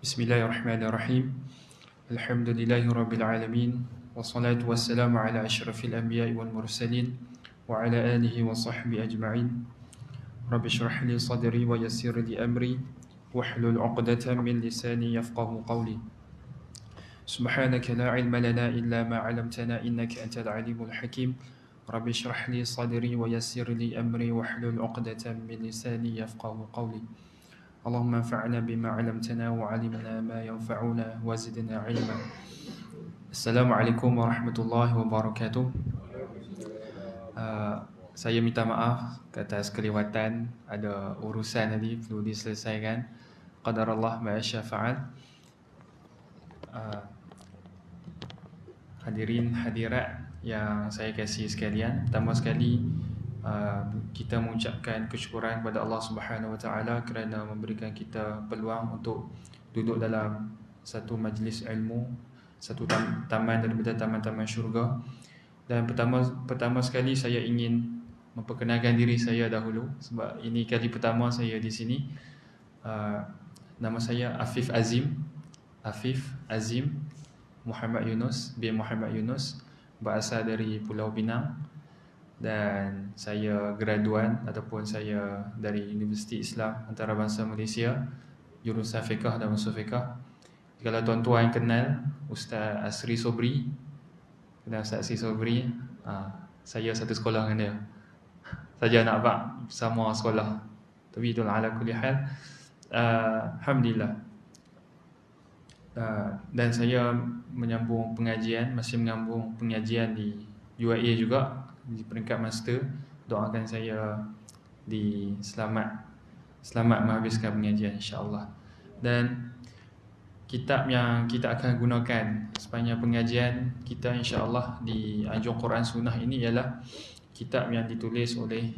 Bismillahirrahmanirrahim. Alhamdulillahi rabbil alamin. Wassalatu wassalamu ala asyrafil anbiya'i wal mursalin wa ala alihi wa sahbihi ajma'in. Rabbi shrah li sadri wa yassir li amri wahlul 'uqdatam min lisani yafqahu qawli. Subhanaka la ilma lana illa ma 'allamtana innaka antal alimul hakim. Rabbi shrah li sadri wa yassir li amri wahlul 'uqdatam min lisani yafqahu qawli. Allahumma anfa'na bima 'allamtana wa 'allimna ma yanfa'una wa zidna 'ilma. Assalamualaikum warahmatullahi wabarakatuh. Saya minta maaf atas kelewatan, ada urusan tadi perlu diselesaikan. Qadarallah ma syaa fa'al. Hadirin hadirat yang saya kasih sekalian, pertama sekali kita mengucapkan kesyukuran kepada Allah Subhanahu Wa Taala kerana memberikan kita peluang untuk duduk dalam satu majlis ilmu, satu taman daripada taman-taman syurga. Dan pertama sekali saya ingin memperkenalkan diri saya dahulu sebab ini kali pertama saya di sini. Nama saya Afif Azim Muhammad Yunus bin Muhammad Yunus, berasal dari Pulau Pinang. Dan saya graduan ataupun saya dari Universiti Islam Antarabangsa Malaysia, jurusan Fiqh dan Usul Fiqh. Kalau tuan-tuan kenal Ustaz Asri Sobri, kenal Ustaz Asri Sobri, saya satu sekolah dengan dia. Saja nak abang sama sekolah. Tapi itulah ala kulli hal. Alhamdulillah. Dan saya masih menyambung pengajian di UIA juga, di peringkat master. Doakan saya selamat menghabiskan pengajian insya-Allah. Dan kitab yang kita akan gunakan sepanjang pengajian kita insya-Allah di Anjung Quran Sunnah ini ialah kitab yang ditulis oleh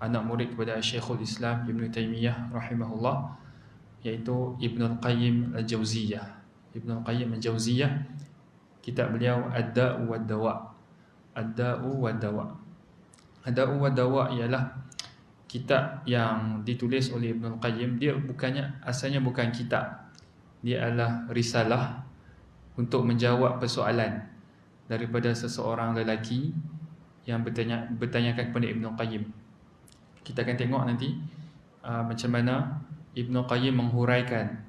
anak murid kepada Syekhul Islam Ibn Taymiyah rahimahullah, iaitu Ibnul Qayyim Al-Jauziyah. Ibnul Qayyim Al-Jauziyah, kitab beliau Ad-Da'u wad-Dawa. Ad-Da'u wad-Dawa. Ad-Da'u wad-Dawa ialah kitab yang ditulis oleh Ibnul Qayyim. Dia asalnya bukan kitab. Dia adalah risalah untuk menjawab persoalan daripada seseorang lelaki yang bertanyakan kepada Ibnul Qayyim. Kita akan tengok nanti macam mana Ibnul Qayyim menghuraikan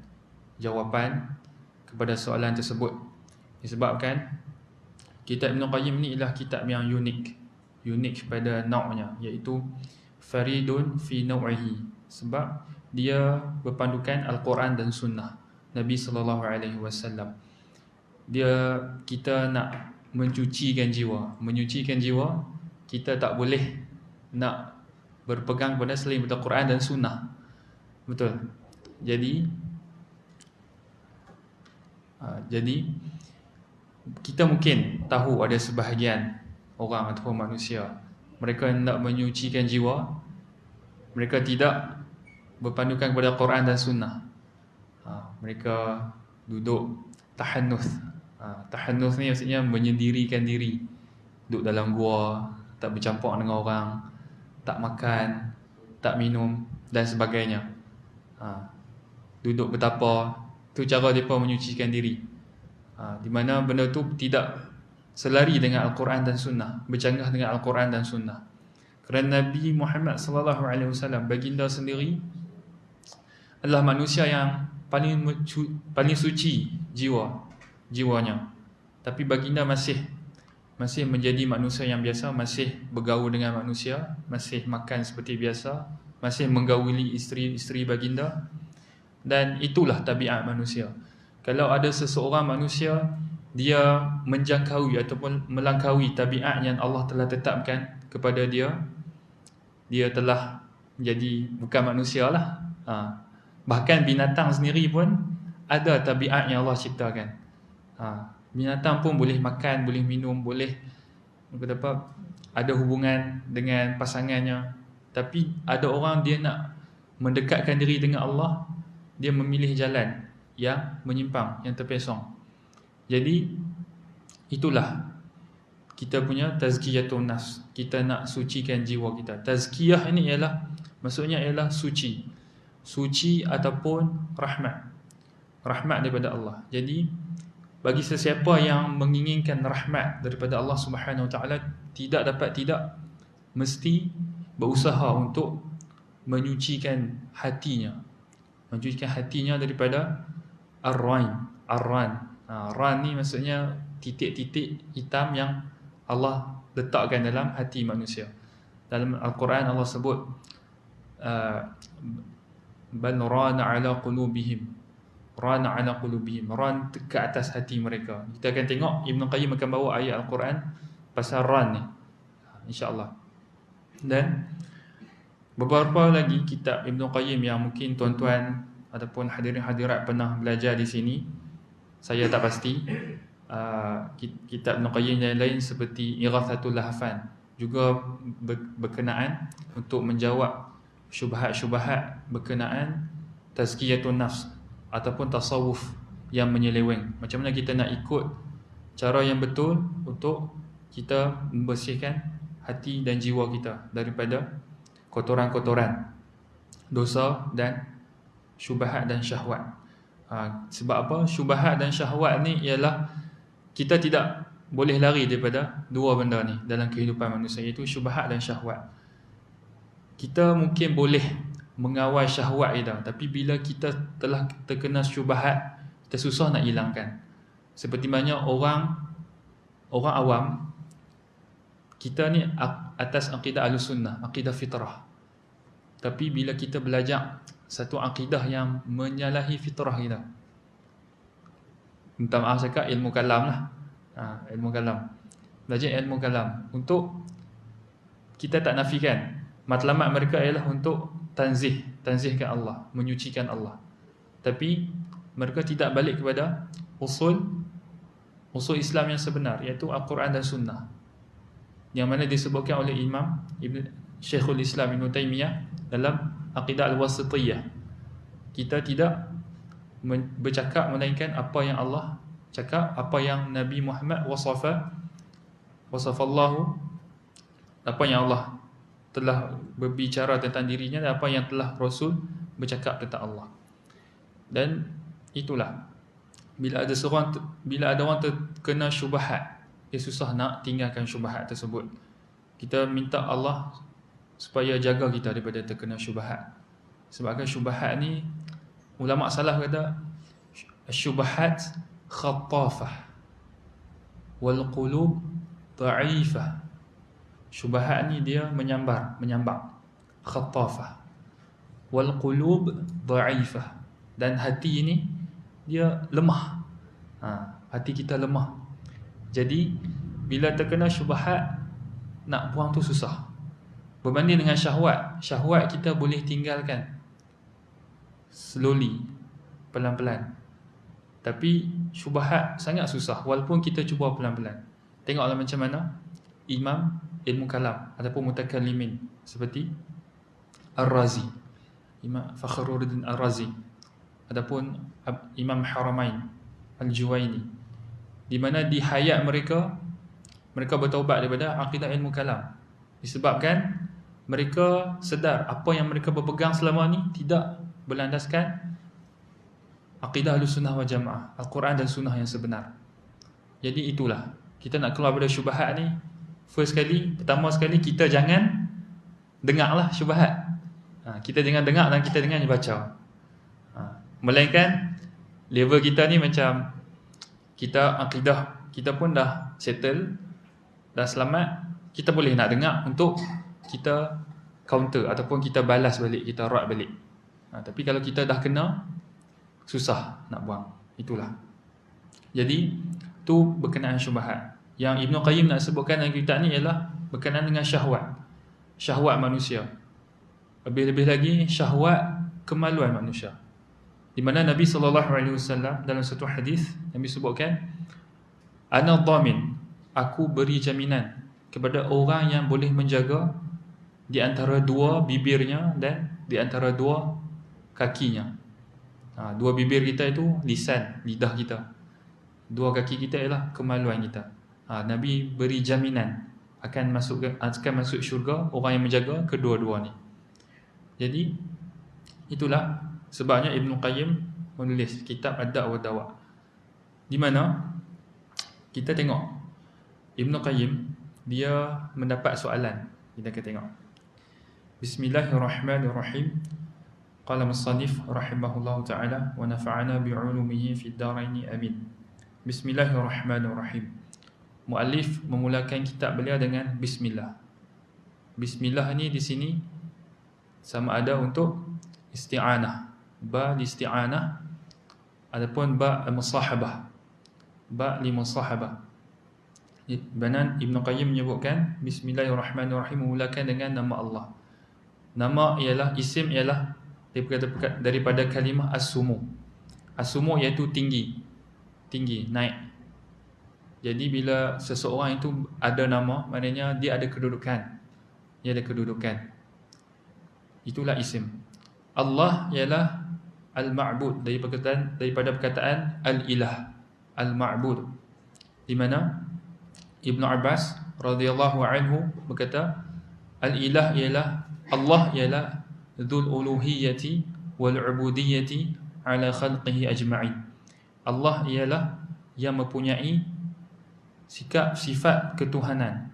jawapan kepada soalan tersebut. Disebabkan kitab Ibn Qayyim ni ialah kitab yang unik pada nau'nya, iaitu faridun fi nau'ihi, sebab dia berpandukan Al-Quran dan Sunnah Nabi SAW. Kita nak mencucikan jiwa, kita tak boleh nak berpegang pada selain pada Quran dan Sunnah. Betul. Jadi kita mungkin tahu ada sebahagian orang ataupun manusia, mereka hendak menyucikan jiwa, mereka tidak berpandukan kepada Quran dan Sunnah. Mereka duduk tahannuth. Tahannuth ni maksudnya menyendirikan diri, duduk dalam gua, tak bercampur dengan orang, tak makan, tak minum dan sebagainya. Duduk bertapa, tu cara mereka menyucikan diri. Di mana benda tu tidak selari dengan Al-Quran dan Sunnah, bercanggah dengan Al-Quran dan Sunnah. Kerana Nabi Muhammad SAW, baginda sendiri, adalah manusia yang paling suci jiwanya. Tapi baginda masih menjadi manusia yang biasa, masih bergaul dengan manusia, masih makan seperti biasa, masih menggauli isteri baginda. Dan itulah tabiat manusia. Kalau ada seseorang manusia, dia menjangkaui ataupun melangkaui tabiat yang Allah telah tetapkan kepada dia, dia telah menjadi bukan manusia lah. Bahkan binatang sendiri pun ada tabiat yang Allah ciptakan. Binatang pun boleh makan, boleh minum, boleh ada hubungan dengan pasangannya. Tapi ada orang dia nak mendekatkan diri dengan Allah, dia memilih jalan yang menyimpang, yang terpesong. Jadi itulah kita punya tazkiyatun nafs. Kita nak sucikan jiwa kita. Tazkiyah ini maksudnya ialah suci ataupun rahmat. rahmat daripada Allah. Jadi bagi sesiapa yang menginginkan rahmat daripada Allah Subhanahu Wa Taala, tidak mesti berusaha untuk menyucikan hatinya daripada ar-ran. Ran ni maksudnya titik-titik hitam yang Allah letakkan dalam hati manusia. Dalam Al-Quran Allah sebut bal rana ala qulubihim. Ran ke atas hati mereka. Kita akan tengok Ibn Qayyim akan bawa ayat Al-Quran pasal ran ni, insya-Allah. Dan beberapa lagi kitab Ibn Qayyim yang mungkin tuan-tuan ataupun hadirin-hadirat pernah belajar di sini, saya tak pasti. Kitab Ibn Qayyim yang lain seperti Ighathatul Lahfan juga berkenaan untuk menjawab syubhat-syubhat berkenaan tazkiyatun nafs ataupun tasawuf yang menyeleweng. Macam mana kita nak ikut cara yang betul untuk kita membersihkan hati dan jiwa kita daripada kotoran-kotoran dosa dan syubhat dan syahwat. Sebab apa? Syubhat dan syahwat ni ialah kita tidak boleh lari daripada dua benda ni dalam kehidupan manusia, iaitu syubhat dan syahwat. Kita mungkin boleh mengawal syahwat kita, tapi bila kita telah terkena syubhat, kita susah nak hilangkan. Seperti banyak orang awam, kita ni atas akidah Ahlussunnah, akidah fitrah. Tapi bila kita belajar satu akidah yang menyalahi fitrah kita, minta maaf cakap ilmu kalam lah. Ilmu kalam. Belajar ilmu kalam untuk kita tak nafikan matlamat mereka ialah untuk tanzihkan Allah, menyucikan Allah. Tapi mereka tidak balik kepada usul Islam yang sebenar, iaitu Al-Quran dan Sunnah, yang mana disebutkan oleh Imam Syekhul Islam Ibn Taymiyah dalam Aqidah Al-Wasitiyah. Kita tidak bercakap melainkan apa yang Allah cakap, apa yang Nabi Muhammad wasafallahu, apa yang Allah telah berbicara tentang dirinya dan apa yang telah Rasul bercakap tentang Allah. Dan itulah, bila ada orang terkena syubhat, dia susah nak tinggalkan syubhat tersebut. Kita minta Allah supaya jaga kita daripada terkena syubhat. Sebabkan syubhat ni, ulama salaf kata syubhat khattafah wal qulub dha'ifah. Syubhat ni dia menyambar, khattafah, wal qulub dha'ifah, dan hati ni dia lemah. Hati kita lemah. Jadi bila terkena syubhat, nak buang tu susah. Berbanding dengan syahwat kita boleh tinggalkan slowly, pelan-pelan. Tapi syubhat sangat susah walaupun kita cuba pelan-pelan. Tengoklah macam mana Imam ilmu kalam ataupun mutakallimin seperti Ar-Razi, Imam Fakhruddin Ar-Razi, ataupun Imam Haramain Al-Juwaini, di mana di hayat mereka bertaubat daripada akidah ilmu kalam, disebabkan mereka sedar apa yang mereka berpegang selama ni tidak berlandaskan akidah Ahlussunnah wal Jamaah, Al-Quran dan Sunnah yang sebenar. Jadi itulah, kita nak keluar daripada syubhat ni, pertama sekali kita jangan dengarlah syubhat. Kita jangan dengar dan kita jangan baca. Melainkan level kita ni macam kita akidah kita pun dah settle, dah selamat, kita boleh nak dengar untuk kita counter ataupun kita balas balik, kita rad balik. Tapi kalau kita dah kena, susah nak buang. Itulah. Jadi tu berkenaan syubhat. Yang Ibn Qayyim nak sebutkan dalam kitab ni ialah berkenaan dengan syahwat manusia. Lebih-lebih lagi syahwat kemaluan manusia, di mana Nabi SAW dalam satu hadis Nabi sebutkan, ana dhamin, aku beri jaminan kepada orang yang boleh menjaga di antara dua bibirnya dan di antara dua kakinya. Dua bibir kita itu lisan, lidah kita. Dua kaki kita ialah kemaluan kita. Nabi beri jaminan akan masuk syurga orang yang menjaga kedua-dua ni. Jadi itulah sebabnya Ibn Qayyim menulis kitab Ad-Da' wa Dawa, di mana kita tengok Ibn Qayyim dia mendapat soalan. Kita akan tengok. Bismillahirrahmanirrahim. Qala musannif rahimahullahu ta'ala wa nafa'ana bi'ulumihi fid dharain amin. Bismillahirrahmanirrahim. Muallif memulakan kitab beliau dengan bismillah. Bismillah ni di sini sama ada untuk isti'anah, ba isti'anah, ataupun ba musahabah, ba li musahabah. Banan Ibn Qayyim menyebutkan bismillahirrahmanirrahim memulakan dengan nama Allah. Nama ialah, isim ialah daripada kalimah as-sumu. As-sumu iaitu tinggi, naik. Jadi bila seseorang itu ada nama, maknanya dia ada kedudukan. Itulah isim. Allah ialah al-ma'bud, daripada perkataan al-ilah, al-ma'bud, di mana Ibn Abbas radhiyallahu anhu berkata, al-ilah ialah, Allah ialah dzul uluhiyyati wal ubudiyyati ala khalqihi ajma'in. Allah ialah yang mempunyai sikap sifat ketuhanan,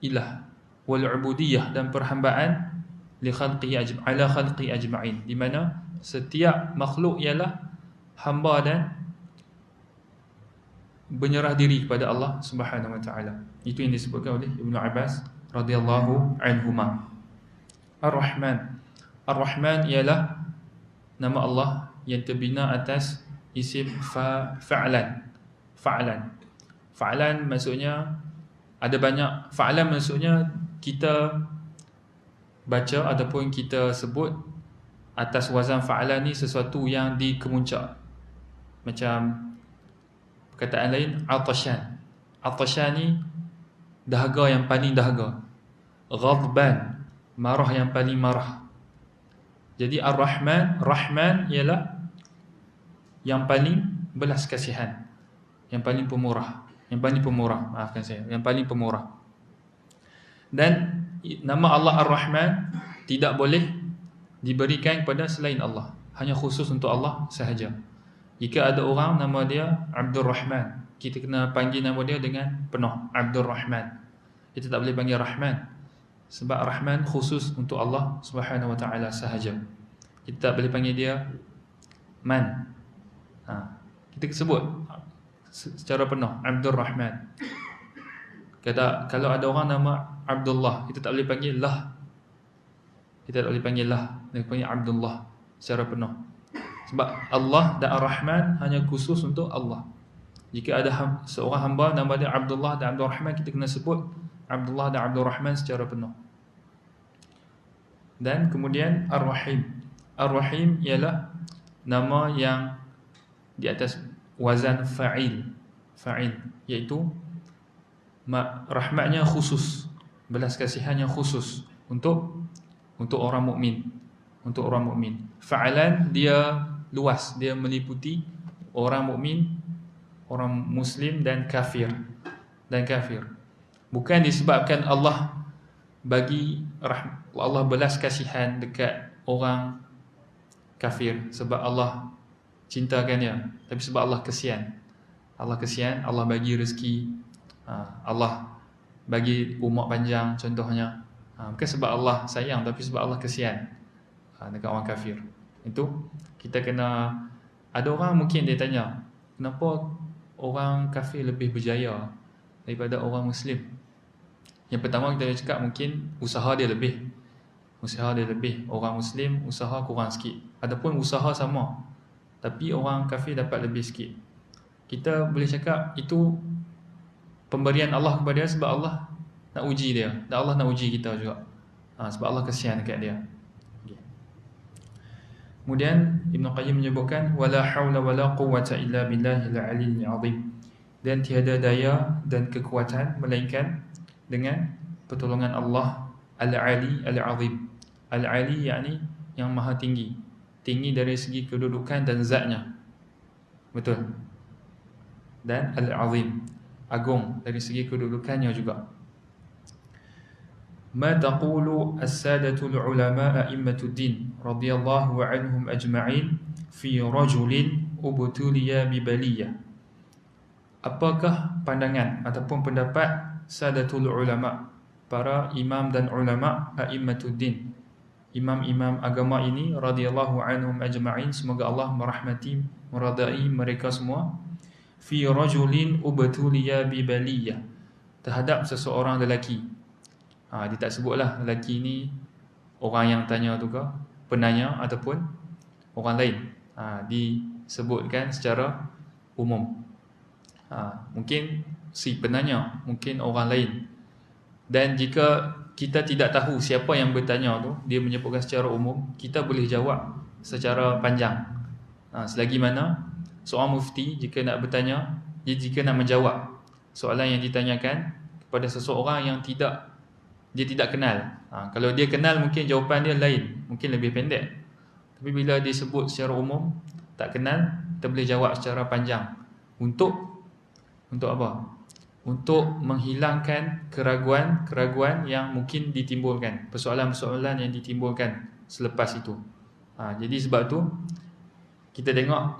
ilah, wal ubudiyyah, dan perhambaan li khalqihi ala khalqihi ajma'in, di mana setiap makhluk ialah hamba dan bernyerah diri kepada Allah Subhanahu wa taala. Itu yang disebutkan oleh Ibnu Abbas radhiyallahu anhuma. Ar-Rahman. Ar-Rahman ialah nama Allah yang terbina atas isim fa'lan. Fa'lan maksudnya ada banyak. Fa'lan maksudnya kita baca ataupun kita sebut atas wazan fa'lan ni sesuatu yang dikemuncak. Macam perkataan lain, atashan. Atashan ni dahaga yang paling dahaga. Ghadban, marah yang paling marah. Jadi Ar-Rahman, Rahman ialah yang paling belas kasihan, yang paling pemurah, maafkan saya, yang paling pemurah. Dan nama Allah Ar-Rahman tidak boleh diberikan kepada selain Allah, hanya khusus untuk Allah sahaja. Jika ada orang nama dia Abdul Rahman, kita kena panggil nama dia dengan penuh, Abdul Rahman. Kita tak boleh panggil Rahman, sebab Rahman khusus untuk Allah Subhanahu wa taala sahaja. Kita tak boleh panggil dia Man. Kita sebut secara penuh Abdul Rahman. Kalau ada orang nama Abdullah, kita tak boleh panggil lah. Kita tak boleh panggil lah, kita panggil Abdullah secara penuh. Sebab Allah dan Ar-Rahman hanya khusus untuk Allah. Jika ada seorang hamba nama dia Abdullah dan Abdul Rahman, kita kena sebut Abdullah dan Abdul Rahman secara penuh. Dan kemudian Ar-Rahim. Ar-Rahim ialah nama yang di atas wazan fa'il, iaitu rahmatnya khusus, belas kasihannya khusus untuk orang mukmin, Fa'alan dia luas, dia meliputi orang mukmin, orang muslim dan kafir. Bukan disebabkan Allah Allah belas kasihan dekat orang kafir sebab Allah cintakannya, tapi sebab Allah kesian. Allah bagi rezeki, Allah bagi umur panjang contohnya. Bukan sebab Allah sayang, tapi sebab Allah kesian dekat orang kafir. Itu kita kena. Ada orang mungkin dia tanya, kenapa orang kafir lebih berjaya daripada orang muslim? Yang pertama kita cakap mungkin usaha dia lebih. Orang muslim usaha kurang sikit. Adapun usaha sama, tapi orang kafir dapat lebih sikit. Kita boleh cakap itu pemberian Allah kepada dia, sebab Allah nak uji dia, dan Allah nak uji kita juga. Sebab Allah kesian dekat dia. Kemudian Ibn Qayyim menyebutkan wala haula wala quwwata illa billahil aliyyil azim, dan tiada daya dan kekuatan melainkan dengan pertolongan Allah Al-Ali Al-Azim. Al-Ali yakni yang maha tinggi, tinggi dari segi kedudukan dan zatnya, betul. Dan Al-Azim, agung dari segi kedudukannya juga. ma taqulu as-sadatul ulama a'immatud-din radhiyallahu anhum ajma'in fi rajulin ubtuliya bi baliyah. Apakah pandangan ataupun pendapat sadatul ulama, para imam dan ulama a'immatud-din, imam-imam agama ini radhiyallahu anhum ajma'in, semoga Allah merahmati meradai mereka semua, fi rajulin ubtuliya bi baliyah, terhadap seseorang lelaki. Dia tak sebutlah lelaki ni orang yang tanya tu ke, penanya ataupun orang lain. Disebutkan secara umum. Mungkin si penanya, mungkin orang lain. Dan jika kita tidak tahu siapa yang bertanya tu, dia menyebutkan secara umum, kita boleh jawab secara panjang. Selagi mana seorang mufti jika nak bertanya, jika nak menjawab soalan yang ditanyakan kepada seseorang yang dia tidak kenal. Kalau dia kenal, mungkin jawapan dia lain, mungkin lebih pendek. Tapi bila disebut secara umum, tak kenal, kita boleh jawab secara panjang. Untuk apa? Untuk menghilangkan keraguan yang mungkin ditimbulkan, persoalan-persoalan yang ditimbulkan selepas itu. Jadi sebab tu kita tengok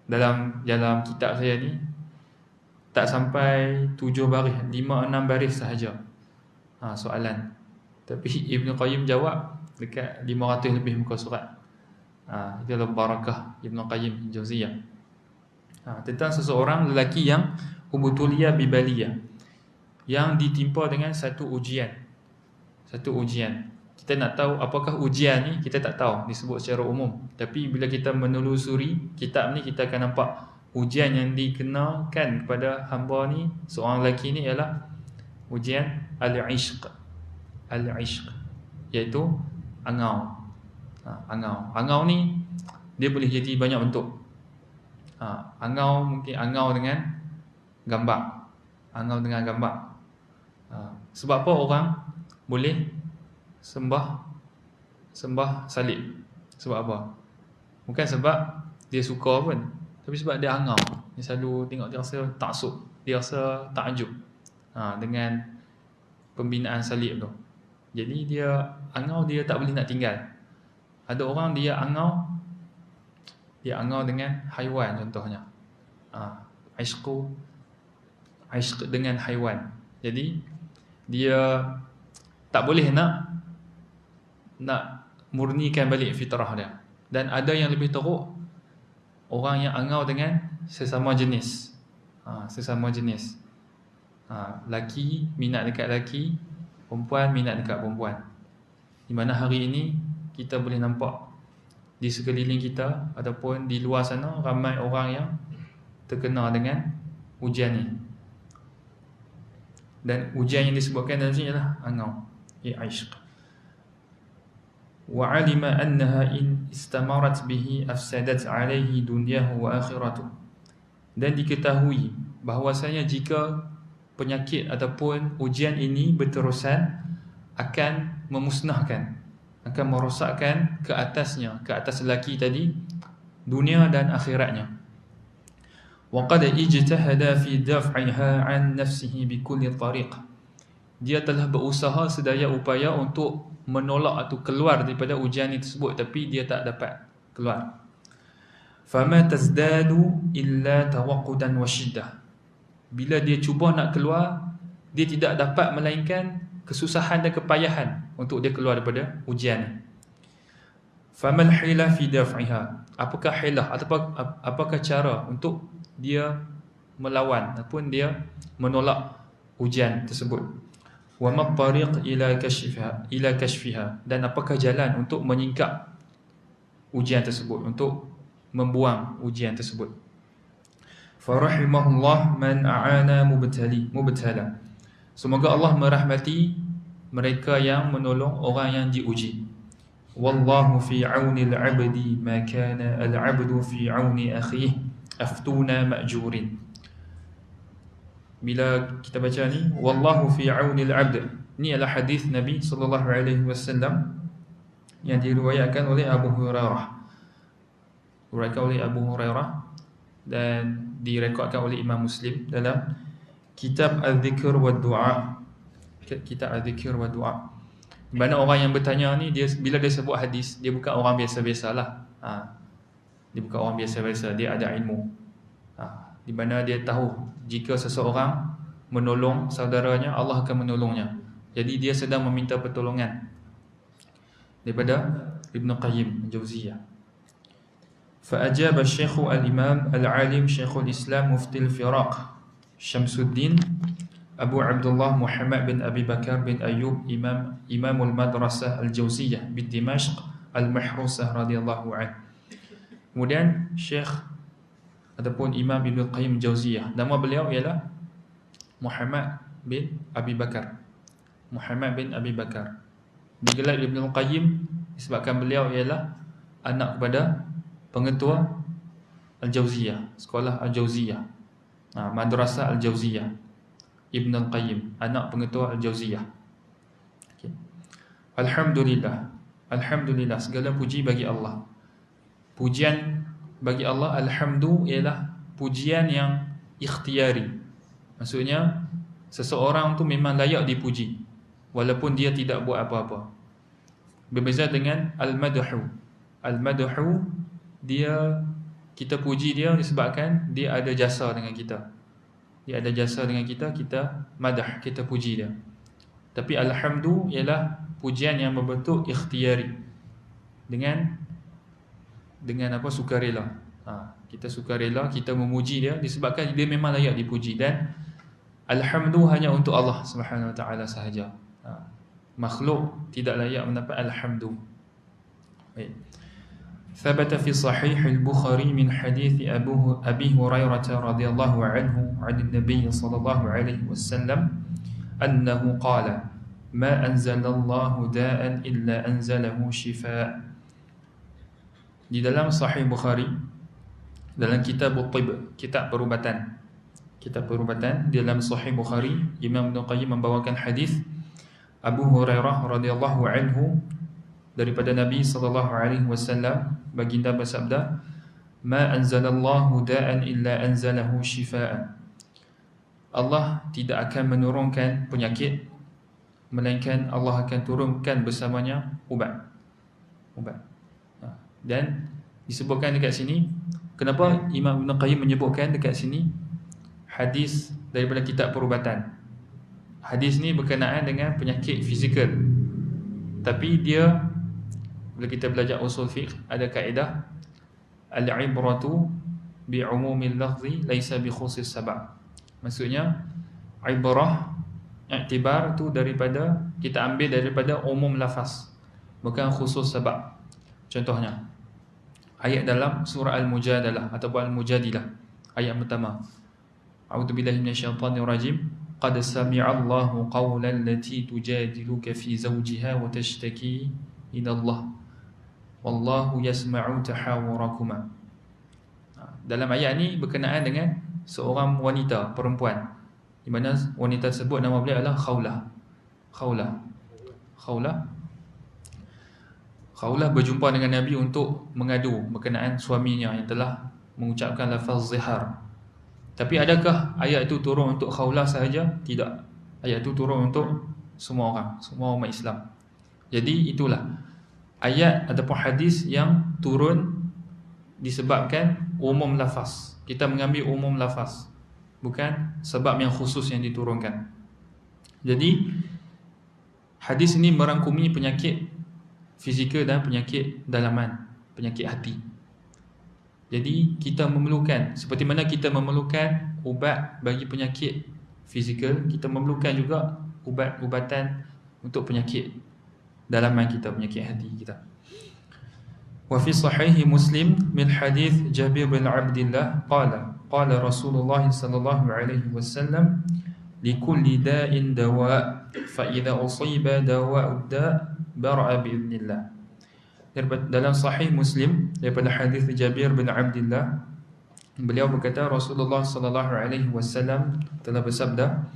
dalam kitab saya ni tak sampai 7 baris, 5-6 baris sahaja soalan. Tapi Ibn Qayyim jawab dekat 500 lebih muka surat. Itu adalah barakah Ibn Qayyim Jauziyah. Tentang seseorang lelaki yang ubtuliya bi baliyah, yang ditimpa dengan satu ujian. Kita nak tahu apakah ujian ni, kita tak tahu, disebut secara umum. Tapi bila kita menelusuri kitab ni, kita akan nampak ujian yang dikenakan kepada hamba ni, seorang lelaki ni, ialah ujian al-ishq, iaitu angau. Angau ni dia boleh jadi banyak bentuk. Angau mungkin angau dengan gambar. Sebab apa orang boleh sembah salib? Sebab apa? Bukan sebab dia suka pun, tapi sebab dia angau. Dia selalu tengok, dia rasa taksub, dia rasa takjub dengan pembinaan salib tu. Jadi dia angau, dia tak boleh nak tinggal. Ada orang dia angau dengan haiwan contohnya. Ishq dengan haiwan. Jadi dia tak boleh nak murnikan balik fitrah dia. Dan ada yang lebih teruk, orang yang angau dengan sesama jenis. Laki minat dekat laki, perempuan minat dekat perempuan. Di mana hari ini kita boleh nampak di sekeliling kita ataupun di luar sana ramai orang yang terkena dengan ujian ni. Dan ujian yang disebutkan dalam sini adalah angau, ishq. Wa 'alima annaha in istamarat bihi afsadat 'alaihi dunyahu wa akhiratuh. Dan diketahui bahawasanya jika penyakit ataupun ujian ini berterusan, akan memusnahkan, akan merosakkan ke atas lelaki tadi dunia dan akhiratnya. Wa qad ijtahada fi daf'iha 'an nafsihi bi kulli tariq. Dia telah berusaha sedaya upaya untuk menolak atau keluar daripada ujian tersebut, tapi dia tak dapat keluar. Fama tazdadu illa tawaqqudan wa shiddah. Bila dia cuba nak keluar, dia tidak dapat melainkan kesusahan dan kepayahan untuk dia keluar daripada ujian ni. Famal hilah fi daf'iha. Apakah hilah ataupun apakah cara untuk dia melawan ataupun dia menolak ujian tersebut? Wa ma tariq ila kashfiha. Dan apakah jalan untuk menyingkap ujian tersebut, untuk membuang ujian tersebut? Farahimahullah man a'ana mubtala. Semoga Allah merahmati mereka yang menolong orang yang diuji. Wallahu fi 'auni al-'abdi ma kana al-'abdu fi 'auni akhihi aftuna ma'jurin. Bila kita baca ni, wallahu fi 'auni al-'abd, ni adalah hadis Nabi sallallahu alaihi wasallam yang diriwayatkan oleh Abu Hurairah. Dan direkodkan oleh Imam Muslim dalam Kitab Al-Dzikr wa Du'a. Di mana orang yang bertanya ni, dia bila dia sebut hadis, dia bukan orang biasa-biasalah. Dia bukan orang biasa-biasa, dia ada ilmu. Di mana dia tahu jika seseorang menolong saudaranya, Allah akan menolongnya. Jadi dia sedang meminta pertolongan daripada Ibn Qayyim Al-Jauziyah. Fa'ajaba Syekh al-Imam al-Alim Syekh al-Islam Mufti al-Firaq Syamsuddin Abu Abdullah Muhammad bin Abi Bakar bin Ayyub Imamul Madrasah Al-Jauziyah bin Dimashq Al-Mahrusah radhiyallahu anhu. Kemudian Syekh ataupun Imam Ibn Qayyim Jauziyah, nama beliau ialah Muhammad bin Abi Bakar. Muhammad bin Abi Bakar. Digelar Ibn Qayyim disebabkan beliau ialah anak kepada pengetua Al-Jauziyah, sekolah Al-Jauziyah, Madrasah Al-Jauziyah. Ibn Qayyim, anak pengetua Al-Jauziyah. Okay. Alhamdulillah. Alhamdulillah, segala puji bagi Allah. Pujian bagi Allah, alhamdu, ialah pujian yang ikhtiari. Maksudnya seseorang tu memang layak dipuji walaupun dia tidak buat apa-apa. Berbeza dengan al-madhu. Al-madhu, dia, kita puji dia disebabkan dia ada jasa dengan kita. Dia ada jasa dengan kita, kita madah, kita puji dia. Tapi alhamdu ialah pujian yang berbentuk ikhtiari, dengan apa, sukarela. Kita sukarela, kita memuji dia disebabkan dia memang layak dipuji. Dan alhamdu hanya untuk Allah Subhanahu Wa Taala sahaja. Makhluk tidak layak mendapat alhamdu. Baik. ثبت في صحيح البخاري من حديث أبي هريرة رضي الله عنه عن النبي صلى الله عليه وسلم أنه قال ما أنزل الله داء إلا أنزله شفاء. Di dalam Sahih Bukhari, dalam kitab At-Tibb, kitab perubatan, di dalam Sahih Bukhari, Imam Ibn Qayyim membawakan hadis Abu Hurairah radhiyallahu anhu daripada Nabi sallallahu alaihi wasallam, baginda bersabda, "Ma anzalallahu da'an illa anzalahu shifaan." Allah tidak akan menurunkan penyakit melainkan Allah akan turunkan bersamanya ubat. Dan disebutkan dekat sini, kenapa Imam Ibn Qayyim menyebutkan dekat sini hadis daripada kitab perubatan. Hadis ni berkenaan dengan penyakit fizikal. Tapi dia, bila kita belajar usul fiqh, ada kaedah al-ibratu bi'umumil lafzi laisa bi khusus sabab. Maksudnya ibrah, iktibar tu daripada, kita ambil daripada umum lafaz, bukan khusus sebab. Contohnya ayat dalam surah Al-Mujadalah ataupun Al-Mujadilah, ayat pertama, a'udzubillahi minasyaitonir rajim, qad sami'allahu qawlan lati tujadiluka fi zawjiha wa tashtaki ila Allah wallahu yasma'u tahawurakuma. Dalam ayat ni berkenaan dengan seorang wanita, perempuan, di mana wanita tersebut nama beliau adalah Khawlah berjumpa dengan Nabi untuk mengadu berkenaan suaminya yang telah mengucapkan lafaz zihar. Tapi adakah ayat itu turun untuk Khawlah sahaja? Tidak. Ayat itu turun untuk semua orang, semua umat Islam. Jadi itulah ayat ataupun hadis yang turun disebabkan umum lafaz. Kita mengambil umum lafaz, bukan sebab yang khusus yang diturunkan. Jadi hadis ini merangkumi penyakit fizikal dan penyakit dalaman, penyakit hati. Jadi kita memerlukan, seperti mana kita memerlukan ubat bagi penyakit fizikal, kita memerlukan juga ubat-ubatan untuk penyakit dalaman kita, penyakit hati kita. Wa fi sahih Muslim min hadis Jabir bin Abdullah qala Rasulullah sallallahu alaihi wasallam likulli da'in dawa fa idza usiba dawa'ud da' bar'a bi idznillah. Dalam sahih Muslim daripada hadis Jabir bin Abdullah, beliau berkata Rasulullah sallallahu alaihi wasallam telah bersabda,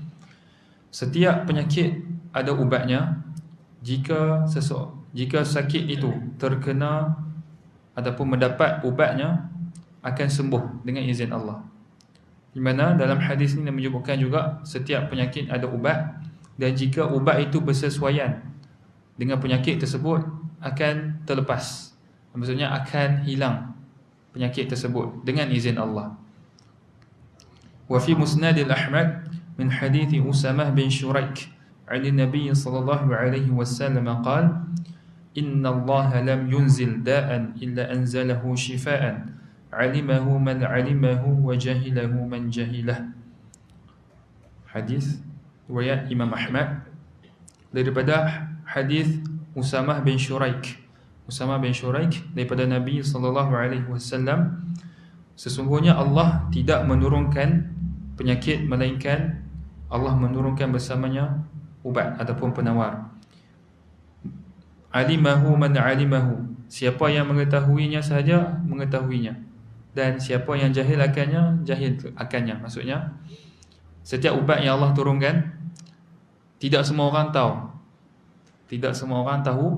setiap penyakit ada ubatnya. Jika sakit itu terkena ataupun mendapat ubatnya, akan sembuh dengan izin Allah. Di mana dalam hadis ini menyebutkan juga setiap penyakit ada ubat, dan jika ubat itu bersesuaian dengan penyakit tersebut akan terlepas. Maksudnya akan hilang penyakit tersebut dengan izin Allah. Wa fi musnad al-Ahmad min hadits Usamah bin Shuraik 'an an-nabiy sallallahu alaihi wasallam qala inna Allah lam yunzil da'an illa anzalahu shifaan 'alimahu man 'alimahu wa jahilahu man jahilah. Hadis riwayat Imam Ahmad daripada hadis Usamah bin Shuraik. Usamah bin Shuraik daripada Nabi sallallahu alaihi wasallam, sesungguhnya Allah tidak menurunkan penyakit melainkan Allah menurunkan bersamanya ubat ataupun penawar. Alimahu man alimahu, siapa yang mengetahuinya sahaja mengetahuinya, dan siapa yang jahil akannya jahil akannya. Maksudnya setiap ubat yang Allah turunkan, tidak semua orang tahu. Tidak semua orang tahu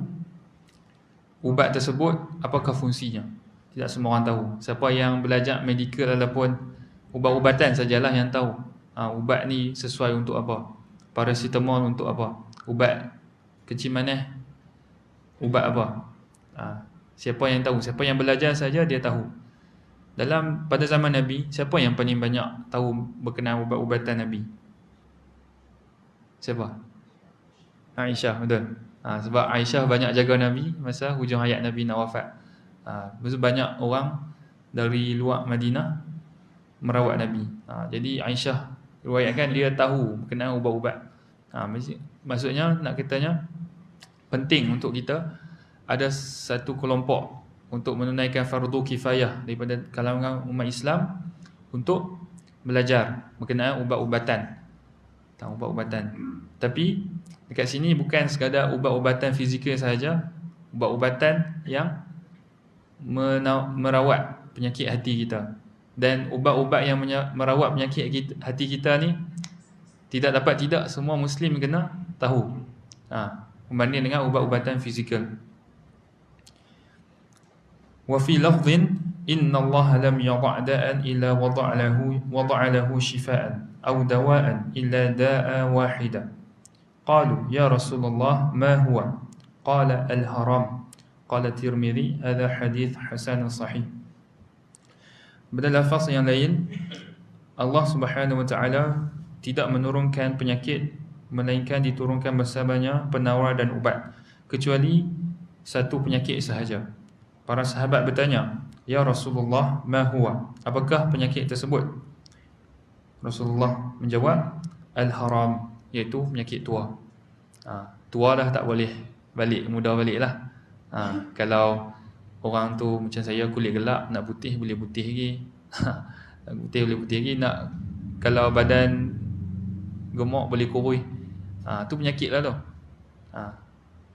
ubat tersebut apakah fungsinya. Tidak semua orang tahu. Siapa yang belajar medical ataupun ubat-ubatan sajalah yang tahu ubat ni sesuai untuk apa. Paracetamol untuk apa. Ubat kecil manis ubat apa. Siapa yang tahu? Siapa yang belajar saja dia tahu. Pada zaman Nabi, siapa yang paling banyak tahu berkenaan ubat-ubatan Nabi? Siapa? Aisyah, betul. Sebab Aisyah banyak jaga Nabi masa hujung hayat Nabi nak wafat. Banyak orang dari luar Madinah merawat Nabi. Jadi Aisyah riwayatkan dia tahu berkenaan ubat-ubat. Maksudnya nak katanya penting untuk kita ada satu kelompok untuk menunaikan fardu kifayah daripada kalangan umat Islam untuk belajar berkenaan ubat-ubatan. Tapi dekat sini bukan sekadar ubat-ubatan fizikal sahaja, ubat-ubatan yang merawat penyakit hati kita. Dan ubat-ubat yang merawat penyakit hati kita ni tidak semua Muslim kena tahu. Berbanding dengan ubat-ubatan fizikal. Wa fi lafdhin inna Allah lam yada' da'an illa wada'a lahu shifaan aw dawa'an illa da'a wahida. Qalu ya Rasulullah ma huwa? Qala al-haram. Qala Tirmidzi hadha hadith hasan sahih. Pada lafaz yang lain, Allah Subhanahu wa taala tidak menurunkan penyakit melainkan diturunkan bersamanya penawar dan ubat, kecuali satu penyakit sahaja. Para sahabat bertanya, ya Rasulullah ma huwa? Apakah penyakit tersebut? Rasulullah menjawab, al-haram, iaitu penyakit tua. Tua dah tak boleh balik, mudah balik lah. Kalau orang tu macam saya, kulit gelap, nak putih boleh putih lagi. Nak putih boleh putih lagi, nak kalau badan gemuk boleh kurus. Tu penyakit lah tu.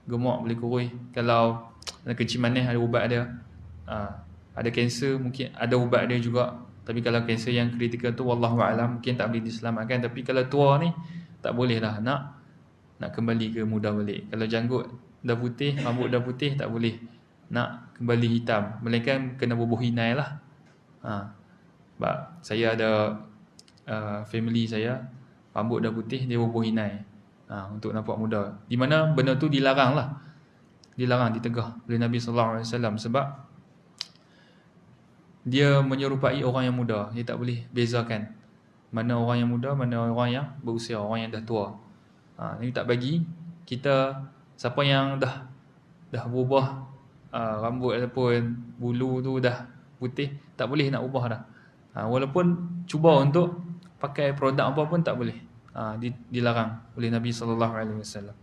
Gemuk boleh kurus. Kalau kecil manis ada ubat dia. Ada kanser mungkin ada ubat dia juga. Tapi kalau kanser yang kritikal tu wallahu a'lam mungkin tak boleh diselamatkan. Tapi kalau tua ni tak boleh lah nak kembali ke muda balik. Kalau janggut dah putih, rambut dah putih, tak boleh nak kembali hitam, melainkan kena bubuh inai lah. Sebab saya ada family saya, rambut dah putih, dia bubuh inai untuk nampak muda. Di mana benda tu dilarang lah. Dilarang, ditegah oleh Nabi SAW. Sebab dia menyerupai orang yang muda. Dia tak boleh bezakan mana orang yang muda, mana orang yang berusia, orang yang dah tua. Ini tak bagi kita, siapa yang dah berubah rambut ataupun bulu tu dah putih, tak boleh nak ubah dah. Walaupun cuba untuk pakai produk apa pun tak boleh. Dilarang oleh Nabi sallallahu alaihi wasallam.